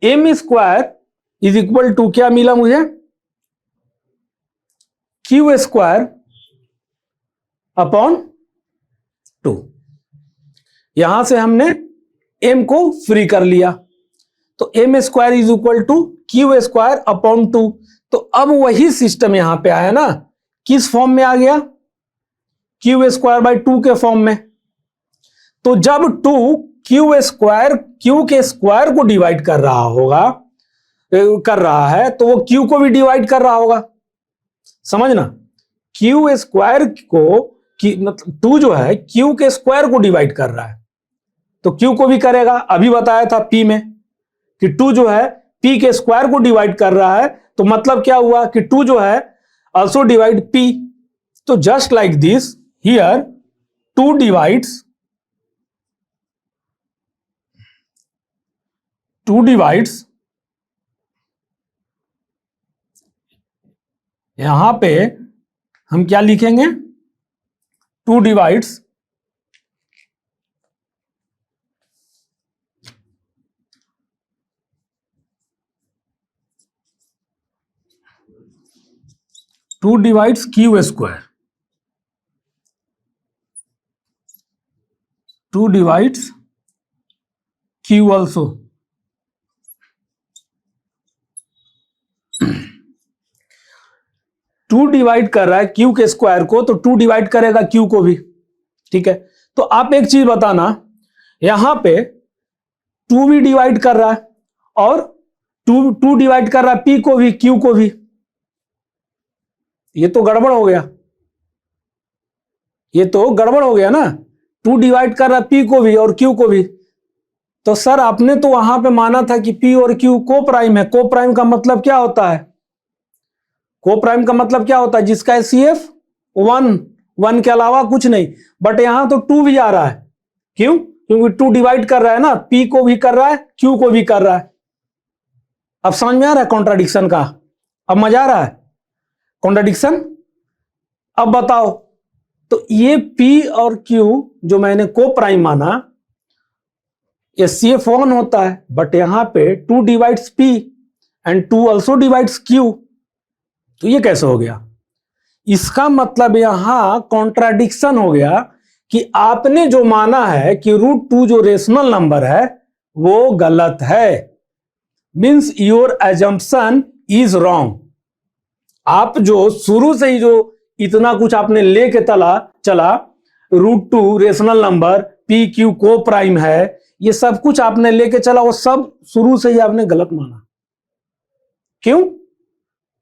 m square is equal to क्या मिला मुझे, q स्क्वायर अपॉन 2। यहां से हमने m को फ्री कर लिया, तो m square is equal to q square upon 2। तो अब वही सिस्टम यहां पे आया ना, किस फॉर्म में आ गया, q स्क्वायर बाई 2 के फॉर्म में। तो जब 2 q स्क्वायर q के स्क्वायर को डिवाइड कर रहा है, तो वो q को भी डिवाइड कर रहा होगा। समझना, q स्क्वायर को मतलब 2 जो है q के स्क्वायर को डिवाइड कर रहा है, तो q को भी करेगा। अभी बताया था p में कि 2 जो है p के स्क्वायर को डिवाइड कर रहा है, तो मतलब क्या हुआ कि 2 जो है also divide p। तो just like this here 2 divides यहां पे हम क्या लिखेंगे, 2 divides 2 divides q square, 2 divides q also. Two divide कर रहा है q के स्क्वायर को, तो 2 डिवाइड करेगा q को भी। ठीक है, तो आप एक चीज बताना, यहां पे 2 भी डिवाइड कर रहा है और 2 डिवाइड कर रहा है p को भी q को भी। ये तो गड़बड़ हो गया, ये तो गड़बड़ हो गया ना। 2 डिवाइड कर रहा है p को भी और q को भी। तो सर आपने तो वहां पे माना था कि p और q को प्राइम है। को प्राइम का मतलब क्या होता है, को प्राइम का मतलब क्या होता है, जिसका HCF 1 के अलावा कुछ नहीं। बट यहां तो 2 भी आ रहा है, क्यों, क्योंकि 2 डिवाइड कर रहा है ना, p को भी कर रहा है q को भी कर रहा है। अब समझ में आ रहा है कॉन्ट्राडिक्शन का, अब मजा आ रहा है कॉन्ट्राडिक्शन। अब बताओ, तो ये p और q जो मैंने को प्राइम माना, HCF 1 होता है, बट यहां पे 2 divides p and 2 also divides q। तो ये कैसे हो गया, इसका मतलब यहां कॉन्ट्राडिक्शन हो गया कि आपने जो माना है कि √2 जो रेशनल नंबर है वो गलत है। Means your assumption is wrong. आप जो शुरू से ही जो इतना कुछ आपने लेके चला √2 रेशनल नंबर, p q को प्राइम है, ये सब कुछ आपने लेके चला, वो सब शुरू से ही आपने गलत माना। क्यों,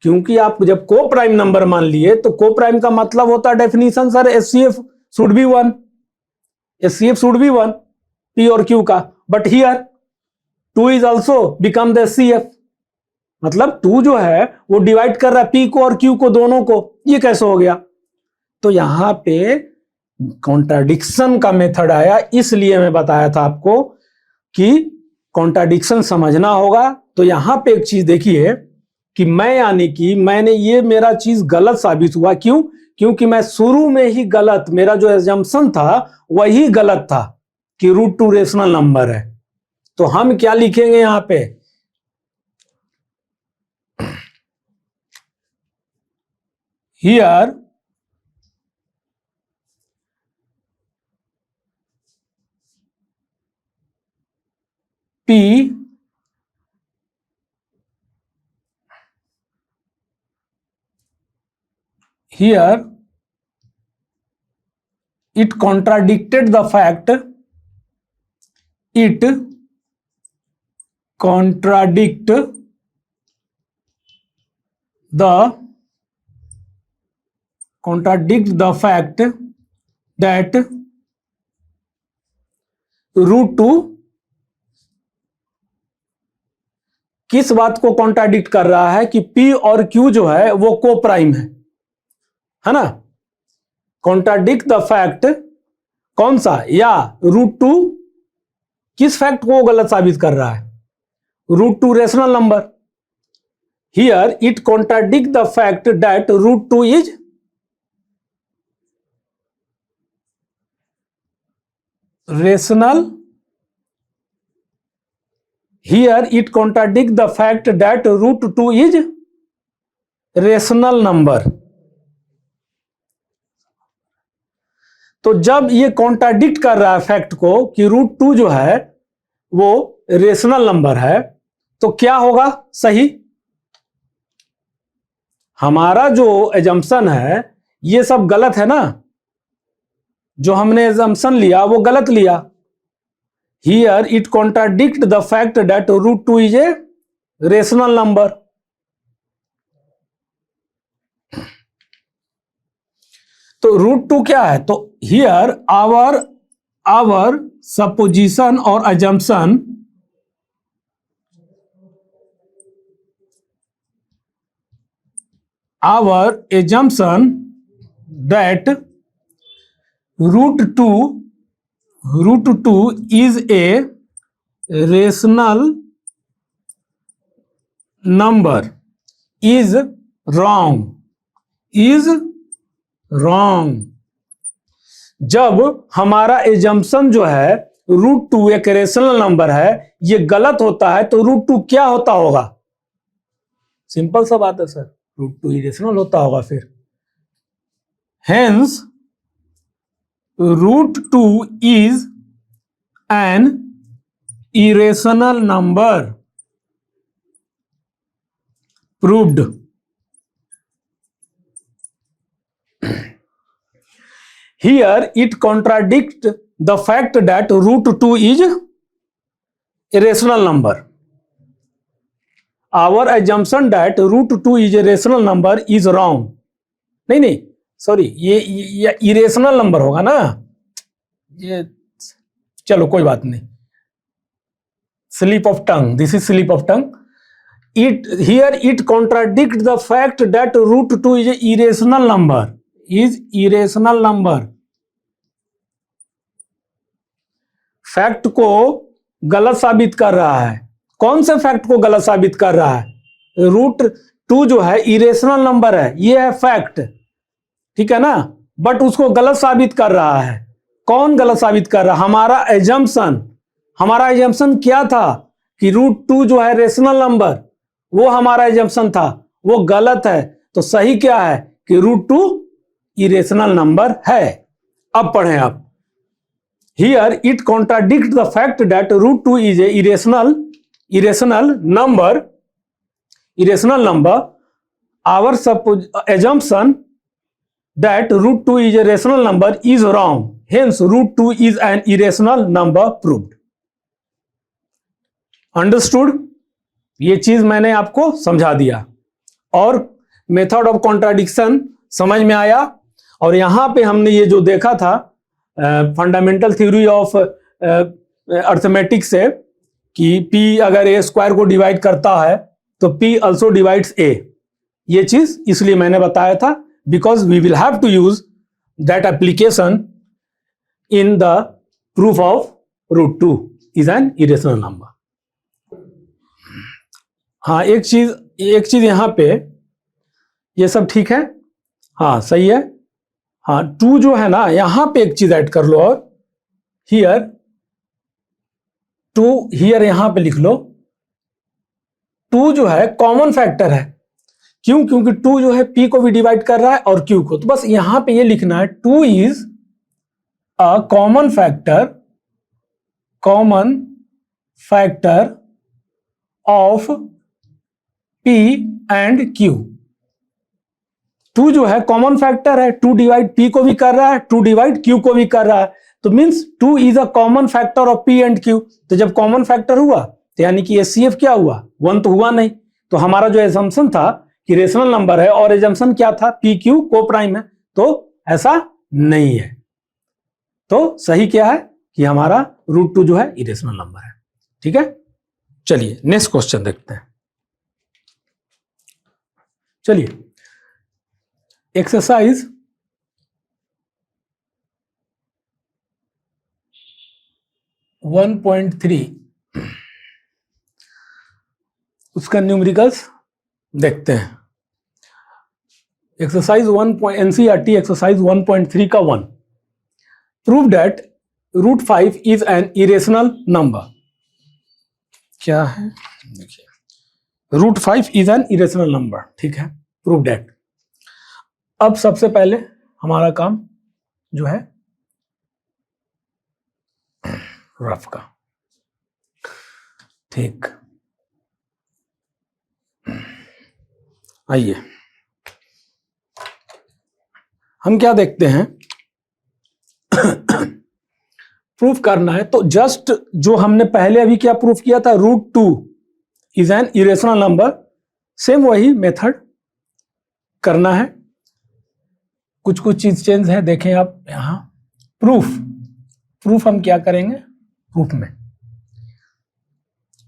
क्योंकि आप जब को प्राइम नंबर मान लिए, तो को प्राइम का मतलब होता है definition sir HCF should be 1, HCF should be 1 p और q का। But here 2 is also become the HCF, मतलब 2 जो है वो डिवाइड कर रहा है p को और q को, दोनों को। ये कैसे हो गया, तो यहां पे कॉन्ट्राडिक्शन का मेथड आया। इसलिए मैं बताया था आपको कि कॉन्ट्राडिक्शन समझना होगा। तो यहां पे एक चीज देखिए कि यानी कि मैंने ये मेरा चीज गलत साबित हुआ। क्यों, क्योंकि मैं शुरू में ही गलत, मेरा जो एजम्पशन था वही गलत था कि √2 रेशनल नंबर है। तो हम क्या लिखेंगे यहां पे, here P here it contradicted the fact, it contradict the fact that root two किस बात को कॉन्ट्राडिक्ट कर रहा है कि P और Q जो है वो को प्राइम है ना। कॉन्ट्राडिक्ट द फैक्ट कौन सा, या रूट टू किस फैक्ट को गलत साबित कर रहा है, root two rational number. Here it contradict the fact that root two is rational. Here it contradicts the fact that root 2 is rational number. तो जब ये कॉन्ट्राडिक्ट कर रहा है फैक्ट को कि रूट टू जो है वो रेशनल नंबर है, तो क्या होगा सही। हमारा जो एजम्पशन है ये सब गलत है ना, जो हमने एजम्पशन लिया वो गलत लिया। Here it contradict the fact that root two is a rational number. तो रूट टू क्या है, तो हियर आवर सपोजिशन और assumption that root two is a rational number is wrong. जब हमारा एजम्पशन जो है रूट टू एक रेशनल नंबर है ये गलत होता है, तो रूट टू क्या होता होगा, सिंपल सा बात है सर, रूट टू इरेशनल होता होगा। फिर hence root 2 is an irrational number. Proved. Here it contradicts the fact that root 2 is a rational number. Our assumption that root 2 is a rational number is wrong. नहीं sorry, ये irrational number होगा ना, ये चलो कोई बात नहीं, slip of tongue, this is slip of tongue. It here it contradict the fact that root two is irrational number. Fact को गलत साबित कर रहा है। कौन से फैक्ट को गलत साबित कर रहा है, रूट टू जो है इरेशनल नंबर है, ये है फैक्ट, ठीक है ना, बट उसको गलत साबित कर रहा है। कौन गलत साबित कर रहा है, हमारा एजम्पशन क्या था कि रूट टू जो है रेशनल नंबर, वो हमारा एजम्पशन था, वो गलत है। तो सही क्या है कि रूट टू इरेशनल नंबर है। अब पढ़ें आप, here it contradict the fact that root two is a irrational number. Our assumption that root 2 is a rational number is wrong. Hence root 2 is an irrational number proved. Understood? ये चीज मैंने आपको समझा दिया और मेथड ऑफ कॉन्ट्राडिक्शन समझ में आया। और यहां पे हमने ये जो देखा था फंडामेंटल थ्योरी ऑफ अर्थमेटिक से कि P अगर a स्क्वायर को डिवाइड करता है तो P also divides a, ये चीज इसलिए मैंने बताया था, because we will have to use that application in the proof of root 2 is an irrational number. हाँ, एक चीज यहां पे, ये सब ठीक है, हाँ सही है, हाँ 2 जो है ना, यहां पे एक चीज ऐड कर लो, और हियर यहां पे लिख लो, 2 जो है कॉमन फैक्टर है, क्यों? क्योंकि 2 जो है p को भी डिवाइड कर रहा है और q को। तो बस यहां पे ये लिखना है 2 is a common factor of p and q। 2 जो है कॉमन फैक्टर है, 2 डिवाइड p को भी कर रहा है, 2 डिवाइड q को भी कर रहा है, तो means 2 is a common factor of p and q। तो जब कॉमन फैक्टर हुआ तो यानी कि HCF क्या हुआ? 1 तो हुआ नहीं। तो हमारा जो एजम्पशन था कि रेशनल नंबर है, और एजम्पशन क्या था? p q को प्राइम है, तो ऐसा नहीं है। तो सही क्या है कि हमारा √2 जो है इरेशनल नंबर है। ठीक है, चलिए नेक्स्ट क्वेश्चन देखते हैं। चलिए एक्सरसाइज 1.3 उसका न्यूमेरिकल्स देखते हैं। एक्सरसाइज 1. NCERT एक्सरसाइज 1.3 का 1, prove that √5 is an irrational number. क्या है? देखिए, √5 इज एन इरेशनल नंबर। ठीक है, प्रूव दैट। अब सबसे पहले हमारा काम जो है रफ का। ठीक, आइए हम क्या देखते हैं, प्रूफ करना है। तो जस्ट जो हमने पहले अभी क्या प्रूफ किया था, √2 is an irrational number, same वही मेथड करना है। कुछ चीज चेंज है, देखें आप यहां। प्रूफ हम क्या करेंगे, प्रूफ में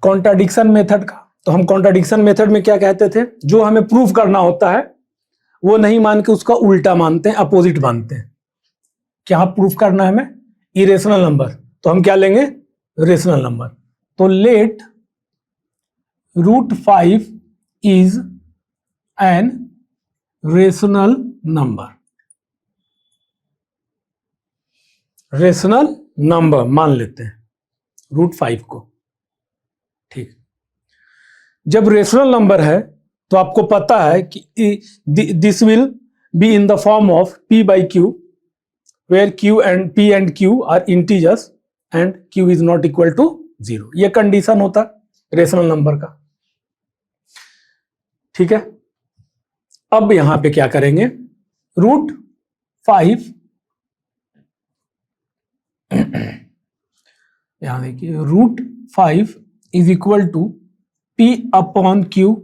कॉन्ट्राडिक्शन मेथड का। तो हम कॉन्ट्राडिक्शन मेथड में क्या कहते थे, जो हमें प्रूफ करना होता है वो नहीं मान के उसका उल्टा मानते हैं, अपोजिट मानते हैं। क्या प्रूफ करना है हमें? इरेशनल नंबर, तो हम क्या लेंगे? Rational number. तो let √5 is an rational number. Rational number मान लेते हैं √5 को। ठीक, जब रेशनल नंबर है तो आपको पता है कि this will be in the form of p/q, where p and q are integers and q is not equal to 0। ये कंडीशन होता है रेशनल नंबर का। ठीक है, अब यहां पे क्या करेंगे, √5 यहां देखिए, √5 इज इक्वल टू p/q,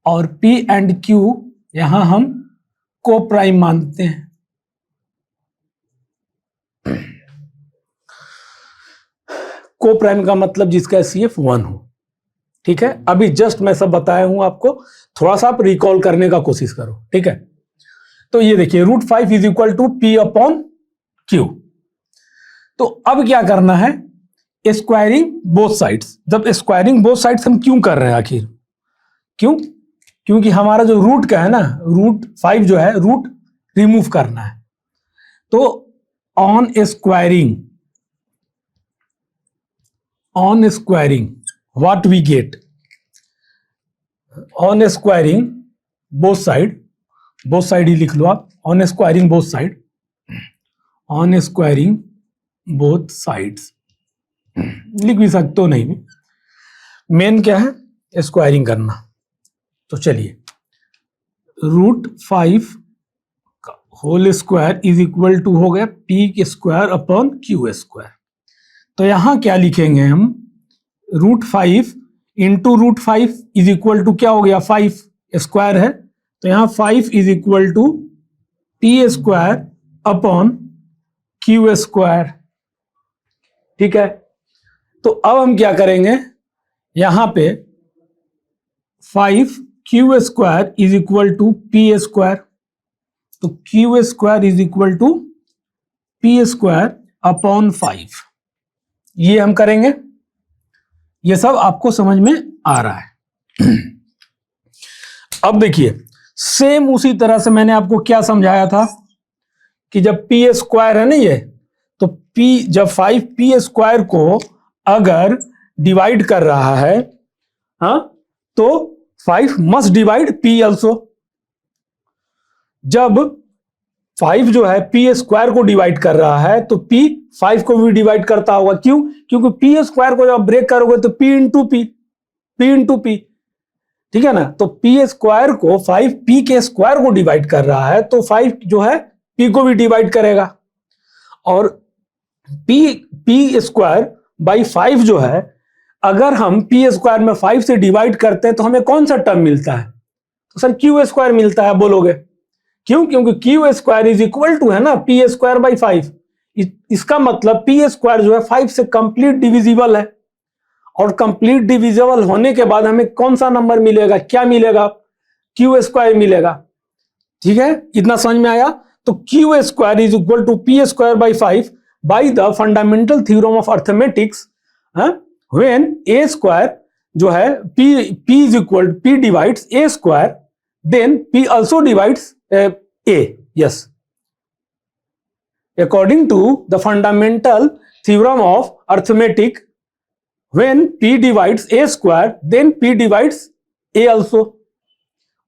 और p एंड q यहां हम को प्राइम मानते हैं। को प्राइम का मतलब जिसका HCF 1 हो। ठीक है, अभी जस्ट मैं सब बताया हूं आपको, थोड़ा सा आप रिकॉल करने का कोशिश करो। ठीक है, तो ये देखिए √5 इज इक्वल टू p/q। तो अब क्या करना है, स्क्वायरिंग बोथ साइड्स। जब स्क्वायरिंग बोथ साइड्स हम क्यों कर रहे हैं आखिर? क्यों? क्योंकि हमारा जो रूट का है ना, √5 जो है, रूट रिमूव करना है। तो on squaring what we get, on squaring both side ही लिख लो आप, on squaring both side, on squaring both sides लिख भी सकते हो, नहीं भी। मेन क्या है, स्क्वायरिंग करना। तो चलिए, √5 whole square is equal to हो गया p² / q²। तो यहां क्या लिखेंगे हम, √5 इंटू √5 इज इक्वल टू क्या हो गया, 5 स्क्वायर है, तो यहां 5 is equal to p² / q²। ठीक है, तो अब हम क्या करेंगे, यहां पे 5q² is equal to p², तो q² is equal to p² / 5। ये हम करेंगे, ये सब आपको समझ में आ रहा है। अब देखिए, सेम उसी तरह से मैंने आपको क्या समझाया था कि जब p² है ना ये, तो p जब 5p² को अगर डिवाइड कर रहा है, हाँ, तो 5 मस्ट डिवाइड p ऑल्सो। जब 5 जो है पी स्क्वायर को डिवाइड कर रहा है तो p 5 को भी डिवाइड करता होगा। क्यों? क्योंकि पी स्क्वायर को जब ब्रेक करोगे तो p इंटू p, ठीक है ना। तो पी स्क्वायर को 5 p के स्क्वायर को डिवाइड कर रहा है तो 5 जो है p को भी डिवाइड करेगा, और p स्क्वायर बाई 5 जो है, अगर हम p स्क्वायर में 5 से डिवाइड करते हैं तो हमें कौन सा टर्म मिलता है? तो सर क्यू स्क्वायर मिलता है। बोलोगे क्यों? क्योंकि q square is equal to है ना पी स्क्वायर बाई 5। इसका मतलब पी स्क्वायर जो है 5 से कंप्लीट डिविजिबल है, और कंप्लीट डिविजिबल होने के बाद हमें कौन सा नंबर मिलेगा? क्या मिलेगा? क्यू स्क्वायर मिलेगा। ठीक है, इतना समझ में आया? तो Q square is equal to p square by 5 by the fundamental theorem of arithmetics, when a square जो है p is equal p divides a square, then p also divides a. Yes, according to the fundamental theorem of arithmetic, when p divides a square then p divides a also.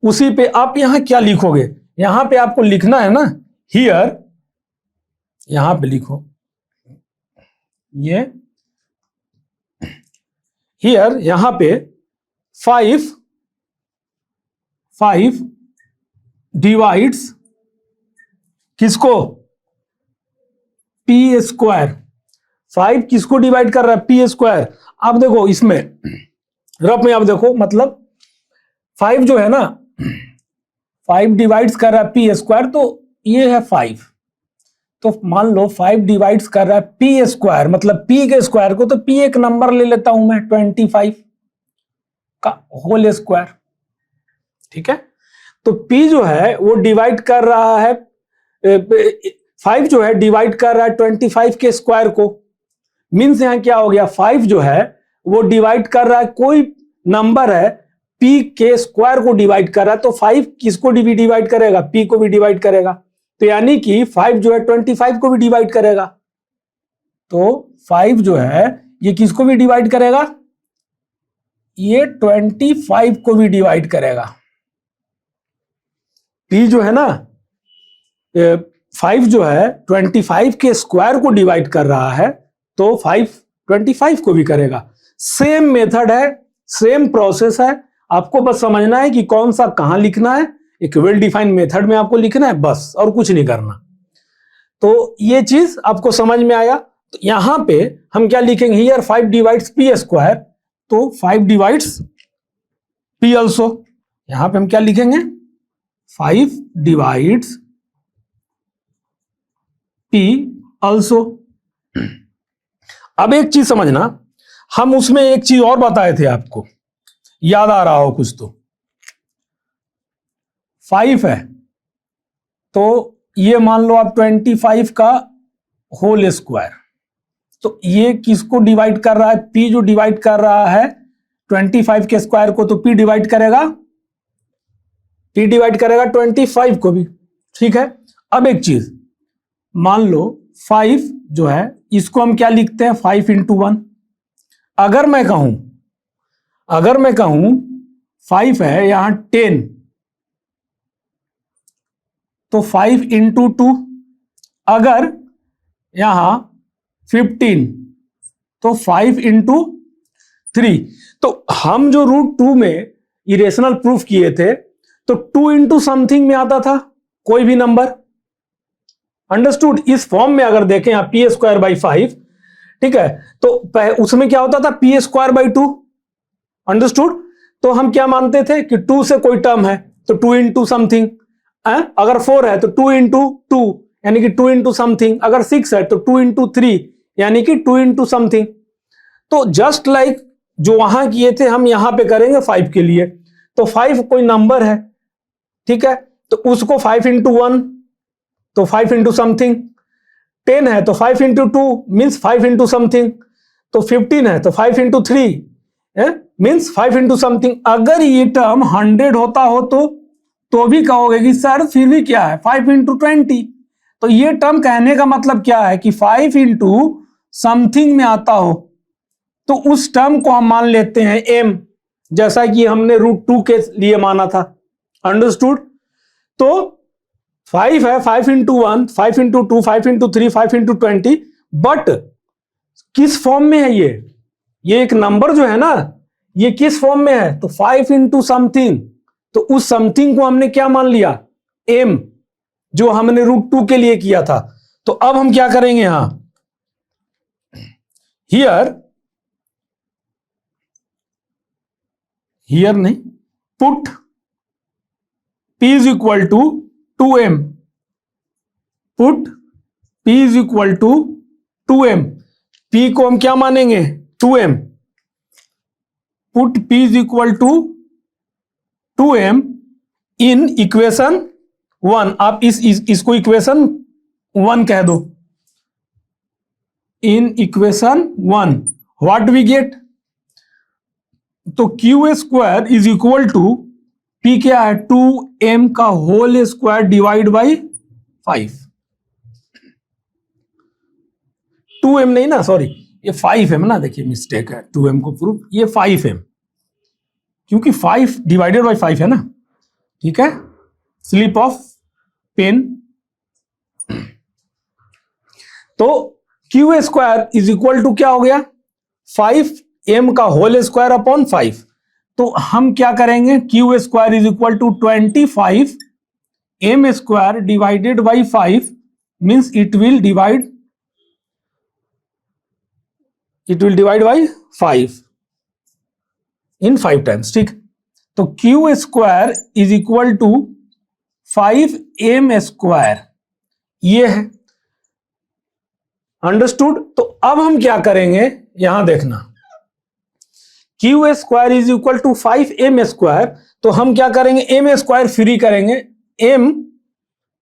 उसी पे आप यहां क्या लिखोगे? यहां पे आपको लिखना है ना here, यहां पे लिखो ये here, यहां पे 5 डिवाइड्स किसको? P square. 5 किसको डिवाइड कर रहा है? P square. आप देखो इसमें रफ में, आप देखो मतलब 5 जो है ना 5 डिवाइड्स कर रहा है पी स्क्वायर, तो ये है 5। तो मान लो 5 डिवाइड्स कर रहा है पी स्क्वायर, मतलब पी के स्क्वायर को, तो पी एक नंबर ले लेता हूं मैं 25 का होल स्क्वायर। ठीक है, तो p जो है वो डिवाइड कर रहा है 5 जो है डिवाइड कर रहा है 25 के स्क्वायर को। मीन्स यहां क्या हो गया? 5 जो है वो डिवाइड कर रहा है, कोई नंबर है p के स्क्वायर को डिवाइड कर रहा है, तो 5 किसको भी डिवाइड करेगा? p को भी डिवाइड करेगा। तो यानी कि 5 जो है 25 को भी डिवाइड करेगा। तो 5 जो है ये किसको भी डिवाइड करेगा? ये 25 को भी डिवाइड करेगा। p जो है ना 5 जो है 25 के स्क्वायर को डिवाइड कर रहा है, तो 5 25 को भी करेगा। सेम मेथड है, सेम प्रोसेस है, आपको बस समझना है कि कौन सा कहां लिखना है। एक वेल डिफाइंड मेथड में आपको लिखना है बस, और कुछ नहीं करना। तो ये चीज आपको समझ में आया। तो यहां पे हम क्या लिखेंगे? हियर 5 डिवाइड्स पी स्क्वायर, तो 5 डिवाइड्स p ऑल्सो। यहां पे हम क्या लिखेंगे? 5 डिवाइड्स p ऑल्सो। अब एक चीज समझना, हम उसमें एक चीज और बताए थे आपको, याद आ रहा हो कुछ तो। 5 है तो ये मान लो आप 25 का होल स्क्वायर, तो ये किसको डिवाइड कर रहा है? p जो डिवाइड कर रहा है 25 के स्क्वायर को, तो p डिवाइड करेगा 25 को भी। ठीक है, अब एक चीज मान लो 5 जो है इसको हम क्या लिखते हैं? 5 इंटू 1। अगर मैं कहूं 5 है यहां 10, तो 5 इंटू 2। अगर यहां 15, तो 5 इंटू 3। तो हम जो रूट 2 में इरेशनल प्रूफ किए थे, तो 2 इंटू समथिंग में आता था कोई भी नंबर। अंडरस्टूड? इस फॉर्म में अगर देखें आप पी स्क्वायर बाई 5, ठीक है, तो उसमें क्या होता था? P square by 2। अंडरस्टूड? तो हम क्या मानते थे कि 2 से कोई टर्म है तो 2 इंटू समथिंग। अगर 4 है तो 2 इंटू 2 यानी कि 2 इंटू समथिंग। अगर 6 है तो 2 इंटू 3 यानी कि 2 इंटू समथिंग। तो जस्ट लाइक जो वहां किए थे हम यहां पे करेंगे 5 के लिए। तो 5 कोई नंबर है, ठीक है, तो उसको 5 इंटू 1 तो 5 इंटू समथिंग। 10 है तो 5 इंटू 2 मीन्स 5 इंटू समथिंग। तो 15 है तो 5 इंटू 3 मीन्स 5 इंटू समथिंग। अगर ये टर्म 100 होता हो तो भी कहोगे कि सर फिर भी क्या है 5 इंटू 20। तो ये टर्म कहने का मतलब क्या है कि 5 इंटू समथिंग में आता हो, तो उस टर्म को हम मान लेते हैं m, जैसा कि हमने रूट 2 के लिए माना था। अंडरस्टूड? तो 5 है, 5 into 1, 5 into 2, 5 into 3, 5 into 20, but किस फॉर्म में है ये एक नंबर जो है ना, ये किस फॉर्म में है, तो 5 इंटू समथिंग, तो उस समथिंग को हमने क्या मान लिया, m, जो हमने √2 के लिए किया था। तो अब हम क्या करेंगे यहां, हियर नहीं, put p is equal to 2m, put p is equal to 2m, p को हम क्या मानेंगे, 2m, put p is equal to 2m in equation 1, आप इसको इक्वेशन 1 कह दो, in equation 1 what we get, तो Q square is equal to p क्या है, 2m का whole square divide by 5, 2m नहीं ना, सॉरी ये 5m ना, देखिए मिस्टेक है, 2m को प्रूफ, ये 5m, क्योंकि 5 डिवाइडेड बाई 5 है ना, ठीक है, स्लिप ऑफ पेन। तो Q square is equal to क्या हो गया, 5m का होल स्क्वायर अपॉन 5, तो हम क्या करेंगे, q square is equal to 25m square divided by 5, means it will divide by 5 in 5 times, ठीक। तो Q square is equal to 5m square, ये है, अंडरस्टूड। तो अब हम क्या करेंगे, यहां देखना, q square is equal to 5m square, तो हम क्या करेंगे, m स्क्वायर फ्री करेंगे, m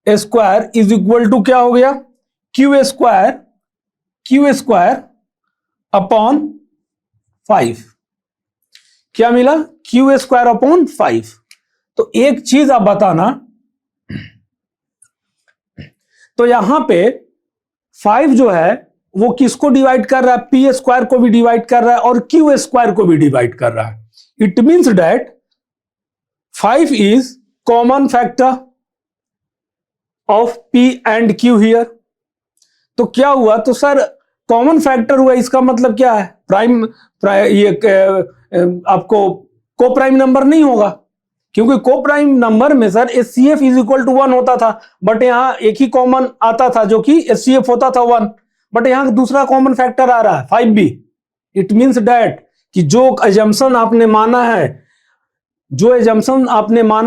square is equal to क्या हो गया, क्यू स्क्वायर अपॉन 5, क्या मिला, क्यू स्क्वायर अपॉन 5। तो एक चीज आप बताना, तो यहां पे 5 जो है वो किसको डिवाइड कर रहा है, पी स्क्वायर को भी डिवाइड कर रहा है और क्यू स्क्वायर को भी डिवाइड कर रहा है। It means that 5 is common factor of P and Q here. तो क्या हुआ, तो सर कॉमन फैक्टर हुआ, इसका मतलब क्या है, ये आपको को प्राइम नंबर नहीं होगा, क्योंकि को प्राइम नंबर में sir HCF is equal to 1 होता था, बट यहां एक ही कॉमन आता था जो कि HCF होता था 1, बट यहां दूसरा कॉमन फैक्टर आ रहा है 5b। इट मींस डैट कि जो एजम्पशन आपने माना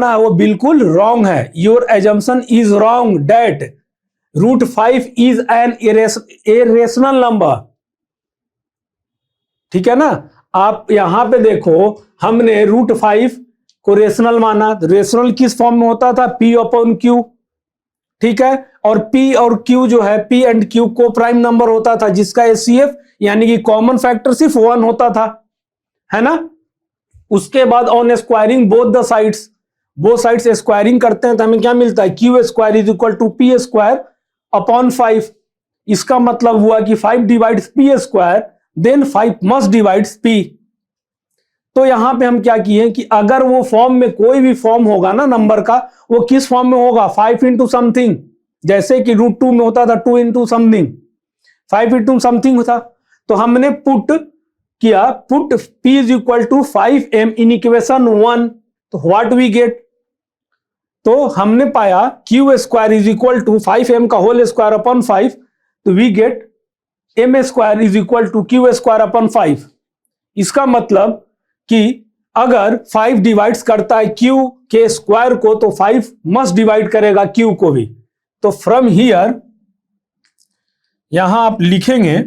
है, वो बिल्कुल रॉन्ग है। Your assumption is wrong that √5 is an irrational number, ठीक है ना। आप यहां पे देखो, हमने √5 को रेशनल माना, रेशनल किस फॉर्म में होता था, P अपॉन Q, ठीक है, और P और Q जो है, P एंड Q को प्राइम नंबर होता था, जिसका HCF यानी कि कॉमन फैक्टर सिर्फ 1 होता था, है ना। उसके बाद on squaring both sides squaring करते हैं तो हमें क्या मिलता है, q square is equal to p square upon 5। इसका मतलब हुआ कि 5 divides p square, then 5 must divides P। तो यहां पे हम क्या किए कि अगर वो फॉर्म में कोई भी फॉर्म होगा ना नंबर का, वो किस फॉर्म में होगा, 5 इंटू समथिंग, जैसे कि √2 में होता था 2 इंटू समथिंग, 5 इंटू समथिंग था। तो हमने पुट किया, put P is equal to 5m in equation 1, तो व्हाट वी गेट, तो हमने पाया q square is equal to 5m का होल स्क्वायर अपॉन 5, तो we get m square is equal to Q square upon 5। इसका मतलब कि अगर 5 डिवाइड्स करता है Q के स्क्वायर को, तो 5 मस्ट डिवाइड करेगा Q को भी। तो फ्रॉम हियर यहां आप लिखेंगे,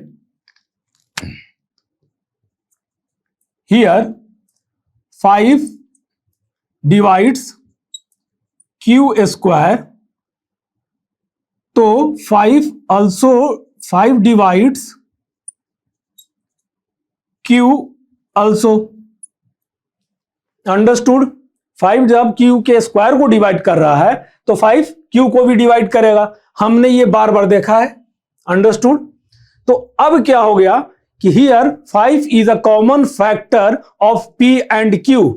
हियर 5 डिवाइड्स Q स्क्वायर, तो 5 डिवाइड्स Q ऑल्सो, अंडरस्टूड। 5 जब Q के स्क्वायर को डिवाइड कर रहा है तो 5 Q को भी डिवाइड करेगा, हमने ये बार बार देखा है, अंडरस्टूड। तो अब क्या हो गया कि here 5 is a common factor of P and Q।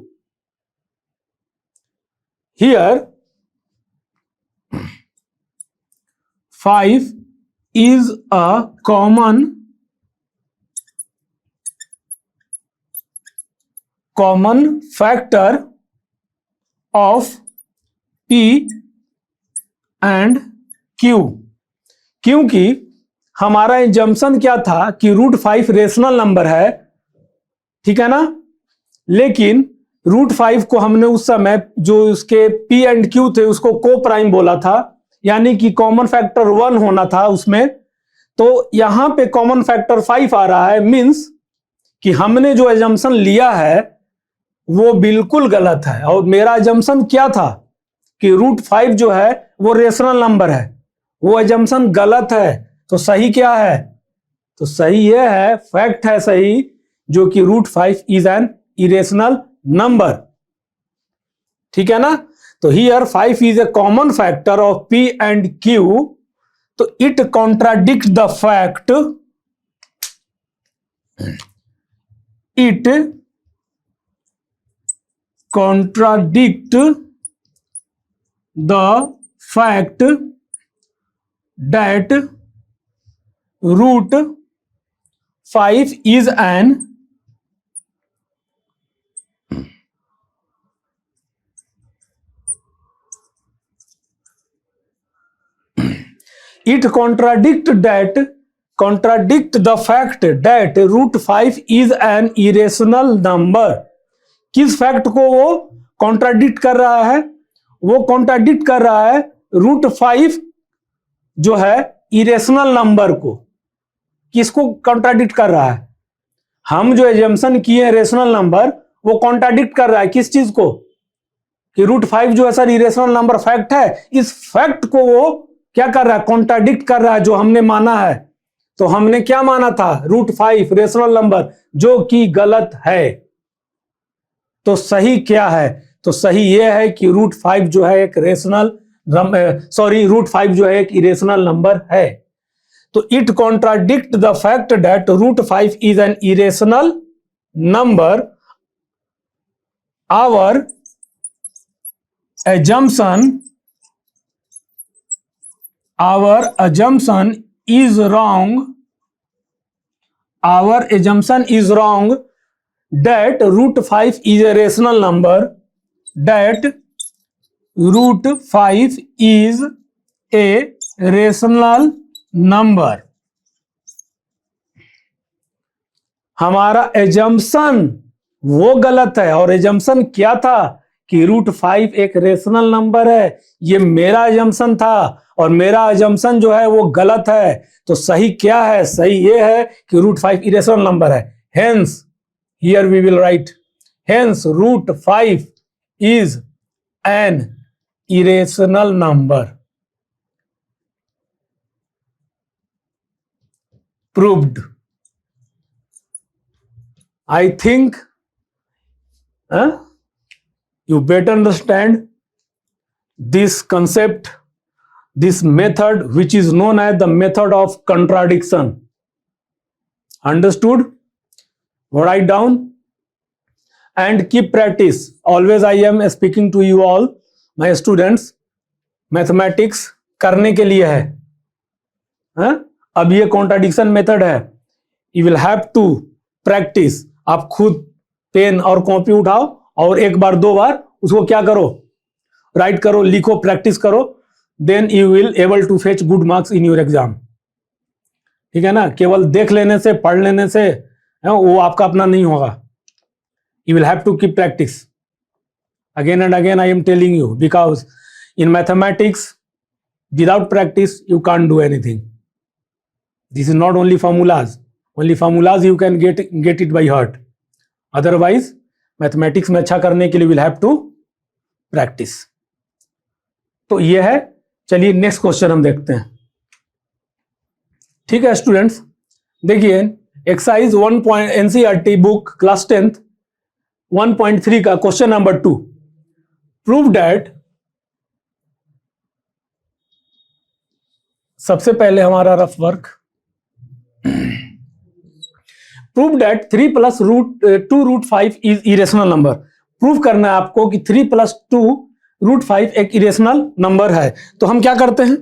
Here 5 is a common factor of P and Q। क्योंकि हमारा एजम्पशन क्या था कि √5 रेशनल नंबर है, ठीक है ना, लेकिन √5 को हमने उस समय जो उसके P एंड Q थे उसको को प्राइम बोला था, यानी कि कॉमन फैक्टर 1 होना था उसमें। तो यहां पे कॉमन फैक्टर 5 आ रहा है, मींस कि हमने जो एजम्पशन लिया है वो बिल्कुल गलत है। और मेरा एजम्पशन क्या था कि √5 जो है वो रेशनल नंबर है, वो एजम्पशन गलत है। तो सही क्या है? तो सही ये है, फैक्ट है सही, जो कि √5 इज एन इरेशनल नंबर, ठीक है ना। तो here 5 is a common factor of P and Q, तो it contradict the fact, it contradict the fact that √5 is an it contradict the fact that √5 is an irrational number। किस fact को वो contradict कर रहा है? वो contradict कर रहा है √5 जो है इरेशनल नंबर को। किसको कॉन्ट्राडिक्ट कर रहा है? हम जो एजम्पशन किए रेशनल नंबर, वो कॉन्ट्राडिक्ट कर रहा है किस चीज को? कि √5 जो है सर इरेशनल नंबर फैक्ट है। इस फैक्ट को वो क्या कर रहा है? कॉन्ट्राडिक्ट कर रहा है, जो हमने माना है। तो हमने क्या माना था? √5 रेशनल नंबर, जो कि गलत है। तो सही क्या है? तो सही यह है कि √5 जो है एक रेशनल √5 जो है एक इरेशनल नंबर है। तो it contradict the fact that √5 is an irrational number. Our assumption is wrong, that √5 is a rational number, that √5 is a rational number। हमारा एजम्पशन वो गलत है। और एजम्पशन क्या था? कि √5 एक रेशनल नंबर है। ये मेरा एजम्पशन था और मेरा एजम्पशन जो है वो गलत है। तो सही क्या है? सही ये है कि √5 इरेशनल नंबर है। Hence here we will write, hence √5 is an irrational number। Proved। I think you better understand this concept, this method, which is known as the method of contradiction। Understood? Write down and keep practice। Always I am speaking to you all, my students। Mathematics करने के लिए है, अब ये contradiction method है। You will have to practice. आप खुद pen और कॉपी उठाओ और एक बार दो बार उसको क्या करो? राइट करो, लिखो, प्रैक्टिस करो। Then you will able to fetch good marks in your exam. ठीक है ना? केवल देख लेने से, पढ़ लेने से वो आपका अपना नहीं होगा। You will have to keep practice again and again। I am telling you, because in mathematics without practice you can't do anything। This is not only formulas you can get it by heart। otherwise mathematics में अच्छा करने के लिए will have to practice। तो ये है। चलिए next question हम देखते हैं। ठीक है स्टूडेंट्स, देखिए exercise 1 NCERT book class 10th 1.3 का क्वेश्चन नंबर 2। प्रूव दैट, सबसे पहले हमारा rough work, prove that 3 + 2 √5 is irrational number. Prove करना है आपको कि 3 + 2 √5 एक इरेशनल नंबर है। तो हम क्या करते हैं?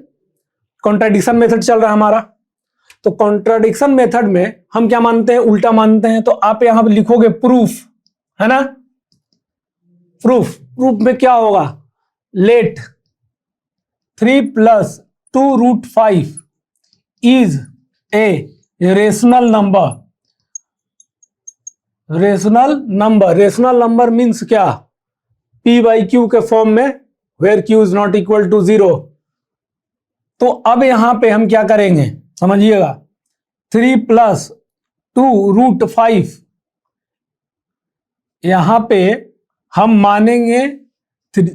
कॉन्ट्राडिक्शन मेथड चल रहा है हमारा। तो कॉन्ट्राडिक्शन मेथड में हम क्या मानते हैं, उल्टा मानते हैं। तो आप यहां पर लिखोगे प्रूफ, है ना। प्रूफ में क्या होगा, let 3 + 2√5 is a rational number. Rational number means क्या, P/Q के फॉर्म में, where Q is not equal to 0। तो अब यहां पे हम क्या करेंगे समझिएगा, 3 + 2√5, यहां पे हम मानेंगे 3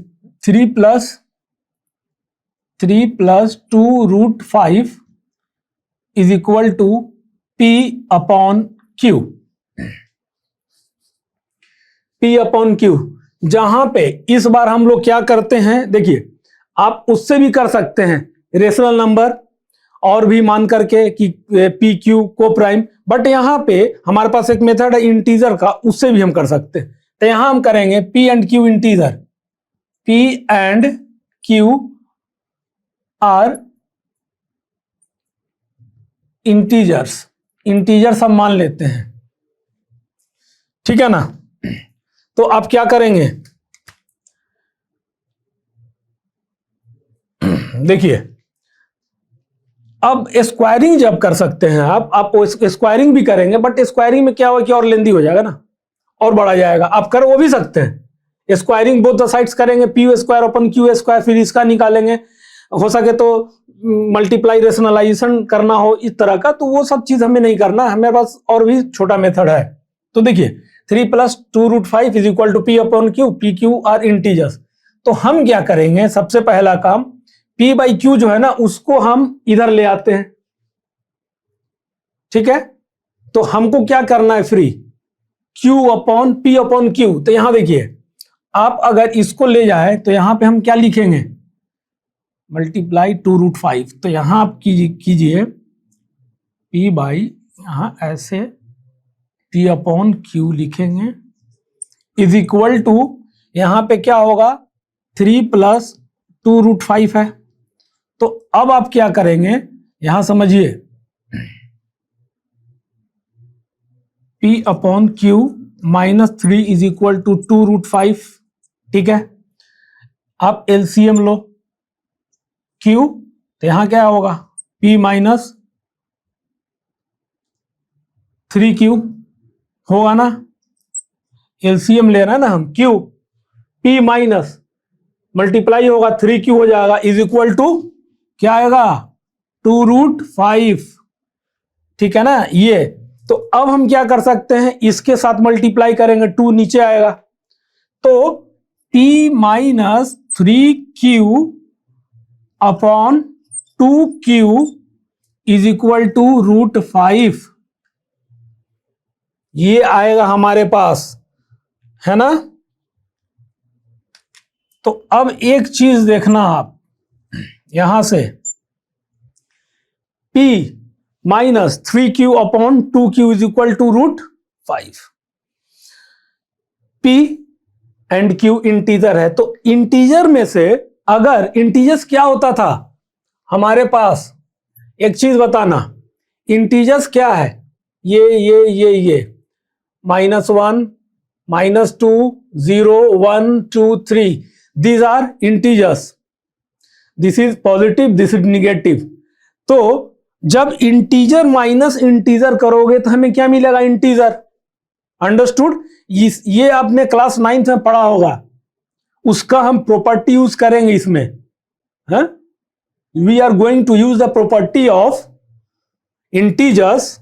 + 2√5 is equal to P/Q। P/Q, जहां पे इस बार हम लोग क्या करते हैं, देखिए आप उससे भी कर सकते हैं रेशनल नंबर और भी मान करके कि PQ को प्राइम, बट यहां पे हमारे पास एक मेथड है इंटीजर का, उससे भी हम कर सकते हैं। तो यहां हम करेंगे P&Q integer, P&Q are integers हम मान लेते हैं, ठीक है ना। तो आप क्या करेंगे, देखिए अब स्क्वायरिंग जब कर सकते हैं आप स्क्वायरिंग भी करेंगे, बट स्क्वायरिंग में क्या होगा कि और लेंदी हो जाएगा ना, और बढ़ा जाएगा। आप कर वो भी सकते हैं, स्क्वायरिंग बोथ द साइड्स करेंगे, P²/Q², फिर इसका निकालेंगे, हो सके तो मल्टीप्लाई रेशनलाइजेशन करना हो इस तरह का, तो वो सब चीज हमें नहीं करना, हमारे पास और भी छोटा मेथड है। तो देखिए 3 + 2√5 is equal to P/Q, PQ are integers. तो हम क्या करेंगे, सबसे पहला काम P/Q जो है ना उसको हम इधर ले आते हैं, ठीक है। तो हमको क्या करना है, फ्री Q/P/Q। तो यहां देखिए आप अगर इसको ले जाए तो यहां पे हम क्या लिखेंगे, मल्टीप्लाई 2√5। तो यहां आप कीजिए P/ यहां ऐसे P/Q लिखेंगे इज इक्वल टू, यहां पे क्या होगा 3 + 2√5 है। तो अब आप क्या करेंगे, यहां समझिए P/Q -3 इज इक्वल टू 2√5, ठीक है। आप एलसीएम लो Q, तो यहां क्या होगा P - 3Q होगा ना, एलसीएम ले रहा है ना हम, Q P माइनस मल्टीप्लाई होगा 3Q हो जाएगा इज इक्वल टू क्या आएगा 2√5, ठीक है ना ये। तो अब हम क्या कर सकते हैं, इसके साथ मल्टीप्लाई करेंगे, 2 नीचे आएगा, तो P - 3Q/2Q is equal to √5, ये आएगा हमारे पास, है ना। तो अब एक चीज देखना आप, यहां से P - 3Q/2Q is equal to √5। P and Q integer है, तो इंटीजर में से अगर इंटीजर्स क्या होता था हमारे पास, एक चीज बताना, इंटीजर्स क्या है, ये -1 -2 0 1 2 3, these are integers, this is positive, this is negative। तो जब इंटीजर माइनस इंटीजर करोगे तो हमें क्या मिलेगा, इंटीजर, अंडरस्टूड। ये आपने क्लास 9th में पढ़ा होगा, उसका हम प्रॉपर्टी यूज करेंगे इसमें, we are going to use the property of integers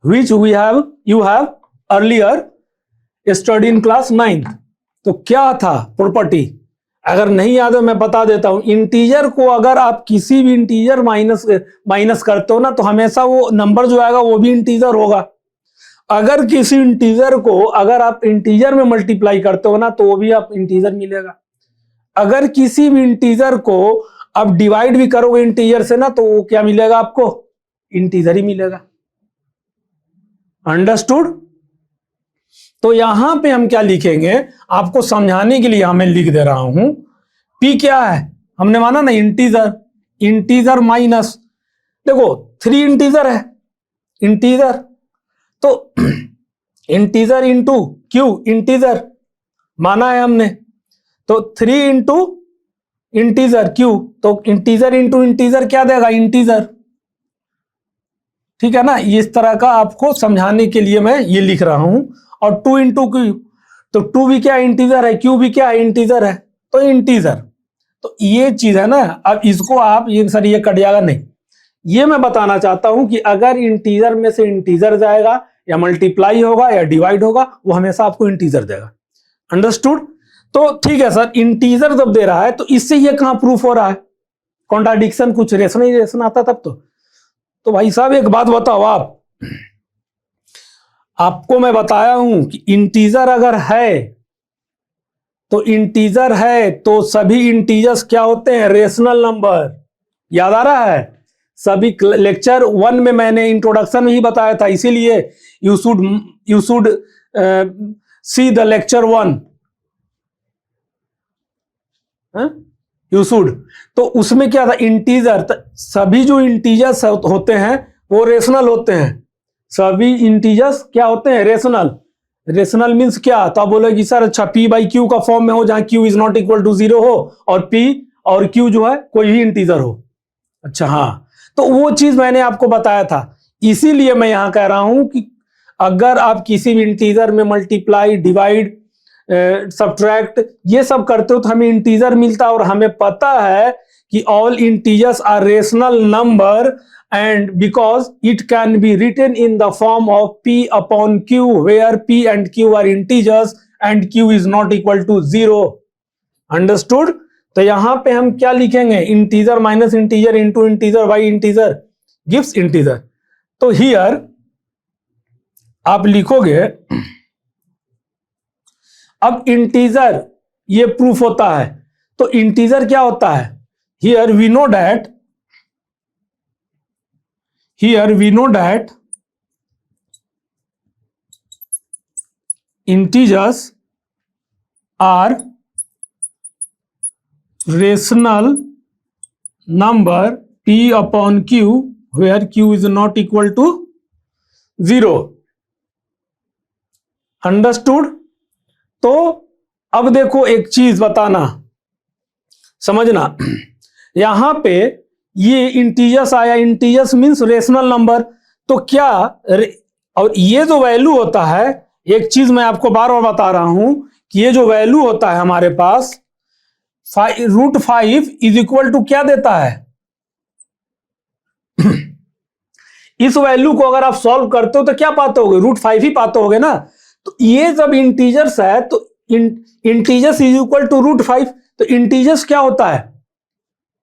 which you have earlier studied in class 9th। तो क्या था प्रॉपर्टी, अगर नहीं याद है मैं बता देता हूं। इंटीजर को अगर आप किसी भी इंटीजर माइनस करते हो ना, तो हमेशा वो नंबर जो आएगा वो भी इंटीजर होगा। अगर किसी इंटीजर को अगर आप इंटीजर में मल्टीप्लाई करते हो ना, तो वो भी आप इंटीजर मिलेगा। अगर किसी भी इंटीजर को आप डिवाइड भी करोगे इंटीजर से ना, तो वो क्या मिलेगा आपको, इंटीजर ही मिलेगा, अंडरस्टूड। तो यहां पे हम क्या लिखेंगे, आपको समझाने के लिए मैं लिख दे रहा हूं, P क्या है, हमने माना ना इंटीजर, इंटीजर माइनस, देखो 3 इंटीजर है, इंटीजर तो इंटीजर इंटू क्यू इंटीजर माना है हमने, तो 3 इंटू इंटीजर क्यू, तो इंटीजर इंटू इंटीजर क्या देगा, इंटीजर। ठीक है ना, इस तरह का आपको समझाने के लिए मैं ये लिख रहा हूं। और 2 इंटू क्यू, तो 2 भी क्या इंटीजर है, क्यू भी क्या इंटीजर है, तो इंटीजर। तो ये चीज है ना। अब इसको आप ये सर ये कट जाएगा नहीं, ये मैं बताना चाहता हूं कि अगर इंटीजर में से इंटीजर जाएगा या मल्टीप्लाई होगा या डिवाइड होगा, वो हमेशा आपको इंटीजर देगा। अंडरस्टूड। तो ठीक है सर, इंटीजर जब दे रहा है तो इससे ये कहां प्रूफ हो रहा है, कॉन्ट्राडिक्शन कुछ रेशन आता तब तो भाई साहब एक बात बताओ, आपको मैं बताया हूं कि इंटीजर अगर है तो इंटीजर है तो सभी इंटीजर्स क्या होते हैं, रेशनल नंबर। याद आ रहा है, सभी लेक्चर 1 में मैंने इंट्रोडक्शन में ही बताया था, इसीलिए you should see the lecture 1, you should. तो उसमें क्या था, इंटीजर, सभी जो इंटीजर्स होते हैं वो रेशनल होते हैं। सभी इंटीजर्स क्या होते हैं, रेशनल। रेशनल मीन्स क्या, तो आप बोलोगे सर अच्छा पी बाई क्यू का फॉर्म में हो, जहां Q is not equal to 0 हो और पी और क्यू जो है कोई भी इंटीजर हो। अच्छा हाँ, तो वो चीज मैंने आपको बताया था, इसीलिए मैं यहां कह रहा हूं कि अगर आप किसी भी इंटीजर में मल्टीप्लाई, डिवाइड, सब्ट्रैक्ट ये सब करते हो तो हमें इंटीजर मिलता है, और हमें पता है कि all integers are rational number and because it can be written in the form of p upon q where p and q are integers and q is not equal to 0. Understood? तो यहां पे हम क्या लिखेंगे, integer minus integer into integer by integer gives integer. तो here आप लिखोगे, अब इंटीजर ये प्रूफ होता है, तो इंटीजर क्या होता है, here we know that integers are rational number p upon q where q is not equal to 0. Understood? तो अब देखो एक चीज बताना, समझना, यहां पे ये इंटीजर्स आया, इंटीजर्स मींस रेशनल नंबर, तो क्या और ये जो वैल्यू होता है, एक चीज मैं आपको बार बार बता रहा हूं कि ये जो वैल्यू होता है हमारे पास √5 इज इक्वल टू क्या देता है इस वैल्यू को अगर आप सॉल्व करते हो तो क्या पाते होगे, √5 ही पाते होगे ना। तो ये जब इंटीजर्स है तो इंटीजर्स इज इक्वल टू √5, तो इंटीजर्स क्या होता है,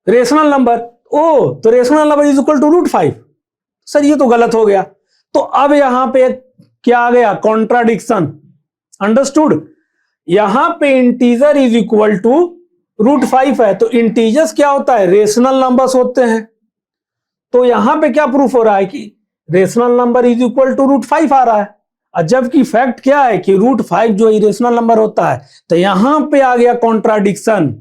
रेशनल नंबर। ओ तो rational number is equal to √5, sir ये तो गलत हो गया। तो अब यहां पे क्या आ गया, कॉन्ट्राडिक्शन। अंडरस्टूड? यहां पे इंटीजर इज इक्वल टू √5 है, तो इंटीजर्स क्या होता है, रेशनल नंबर्स होते हैं। तो यहां पे क्या प्रूफ हो रहा है कि rational number is equal to √5 आ रहा है, और जबकि फैक्ट क्या है कि √5 जो इरेशनल नंबर होता है। तो यहां पे आ गया कॉन्ट्राडिक्शन।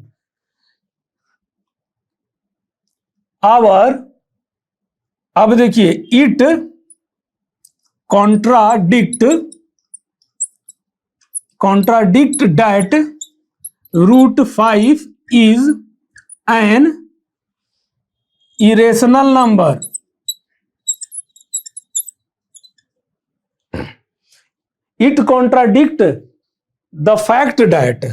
अब देखिए, it contradict that √5 is an irrational number. It contradict the fact that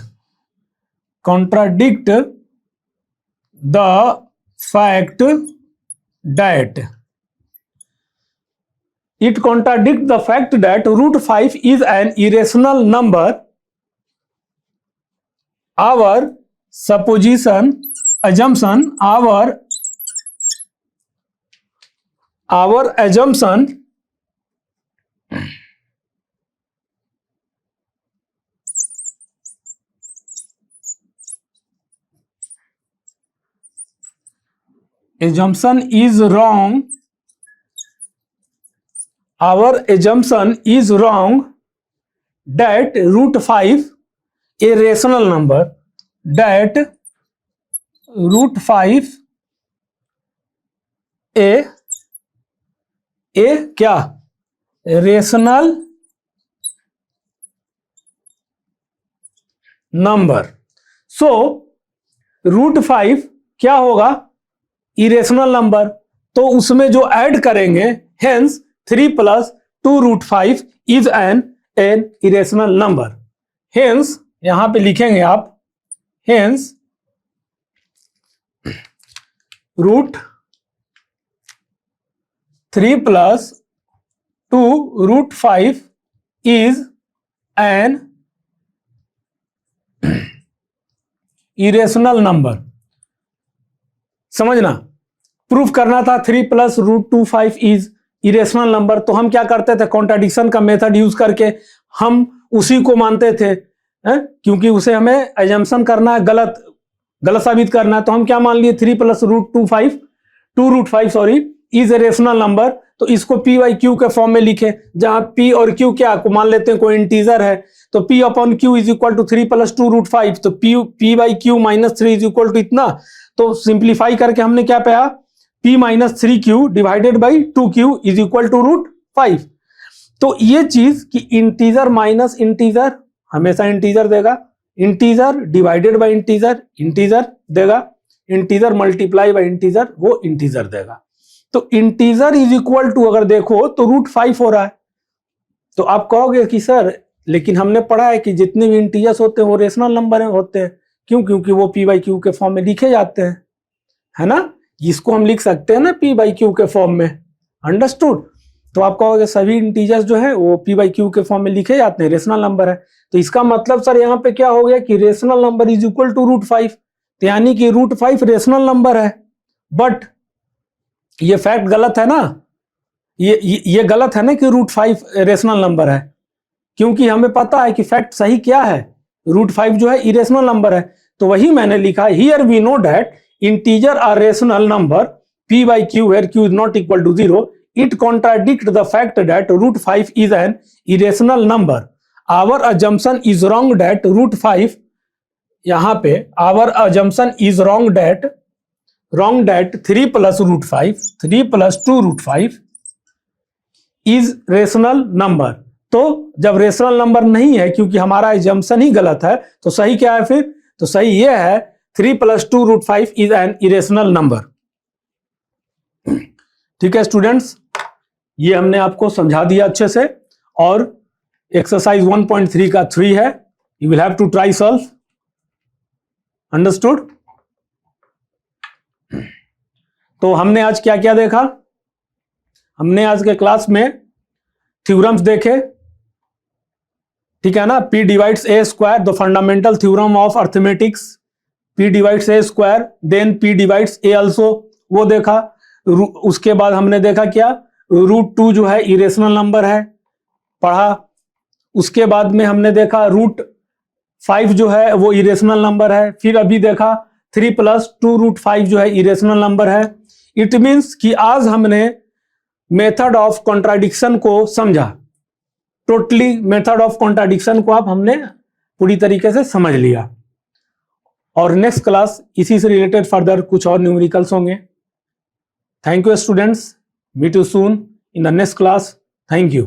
it contradicts the fact that √5 is an irrational number. Our assumption is wrong. Our assumption is wrong that √5 a rational number, that √5 ए क्या rational number. सो √5 क्या होगा, irrational number, तो उसमें जो add करेंगे, hence 3 + 2√5 is an irrational number. Hence यहां पे लिखेंगे आप, hence √3 + 2√5 is an irrational number. समझना, प्रूफ करना था 3 + √25 इज इरेशनल नंबर, तो हम क्या करते थे, कॉन्ट्राडिक्शन का मेथड यूज करके हम उसी को मानते थे, क्योंकि उसे हमें एजम्पशन करना है, गलत साबित करना है, तो हम क्या मान लिए, 3 + √2√5 sorry is a rational number. तो इसको P/Q के फॉर्म में लिखे, जहां P और Q क्या को मान लेते हैं, कोई इंटीजर है, तो P/Q इज इक्वल टू 3 + 2√5, तो P/Q - 3 इज इक्वल टू इतना। तो सिंप्लीफाई करके हमने क्या पाया, P - 3Q divided by 2Q is equal to √5। तो ये चीज कि इंटीजर माइनस इंटीजर हमेशा इंटीजर देगा, इंटीजर डिवाइडेड बाई इंटीजर देगा, इंटीजर मल्टीप्लाई बाई इंटीजर वो इंटीजर देगा। तो इंटीजर इज इक्वल टू अगर देखो तो √5 हो रहा है। तो आप कहोगे कि सर लेकिन हमने पढ़ा है कि जितने भी इंटीजर्स होते हैं वो रेशनल नंबर होते हैं, क्यों, क्योंकि वो P/Q के फॉर्म में लिखे जाते हैं, है ना, इसको हम लिख सकते हैं ना P/Q के फॉर्म में, अंडरस्टूड। तो आप कहोगे सभी इंटीजर्स जो है वो P/Q के फॉर्म में लिखे जाते हैं, रेशनल नंबर है, तो इसका मतलब सर यहाँ पे क्या हो गया कि rational number is equal to √5, तो यानी कि √5 रेशनल नंबर है। बट ये फैक्ट गलत है ना, ये गलत है ना कि √5 रेशनल नंबर है, क्योंकि हमें पता है कि फैक्ट सही क्या है, √5 जो है इरेशनल नंबर है। तो वही मैंने लिखा, here we know that integer are rational number P/Q where Q is not equal to 0. It contradicts the fact that √5 is an irrational number. Our assumption is wrong that √5, यहां पे our assumption is wrong that 3 + √5 is rational number। तो जब rational number नहीं है, क्योंकि हमारा assumption ही गलत है, तो सही क्या है फिर, तो सही ये है 3 + 2√5 इज एन इरेशनल नंबर। ठीक है स्टूडेंट्स, ये हमने आपको समझा दिया अच्छे से, और एक्सरसाइज 1.3 का 3 है, you will have to try solve, understood. तो हमने आज क्या क्या देखा, हमने आज के क्लास में थ्योरम्स देखे, ठीक है ना, P divides A square, the fundamental theorem of arithmetics, P divides A square, then P divides A also, वो देखा। उसके बाद हमने देखा क्या, √2 जो है इरेशनल नंबर है, पढ़ा। उसके बाद में हमने देखा √5 जो है वो इरेशनल नंबर है। फिर अभी देखा 3 + 2√5 जो है इरेशनल नंबर है। इट मीन्स कि आज हमने मेथड ऑफ कॉन्ट्राडिक्शन को समझा, टोटली मेथड ऑफ कॉन्ट्राडिक्शन को आप हमने पूरी तरीके से समझ लिया। और नेक्स्ट क्लास इसी से रिलेटेड फर्दर कुछ और न्यूमेरिकल्स होंगे। Thank you students, meet you soon in the next class, thank you.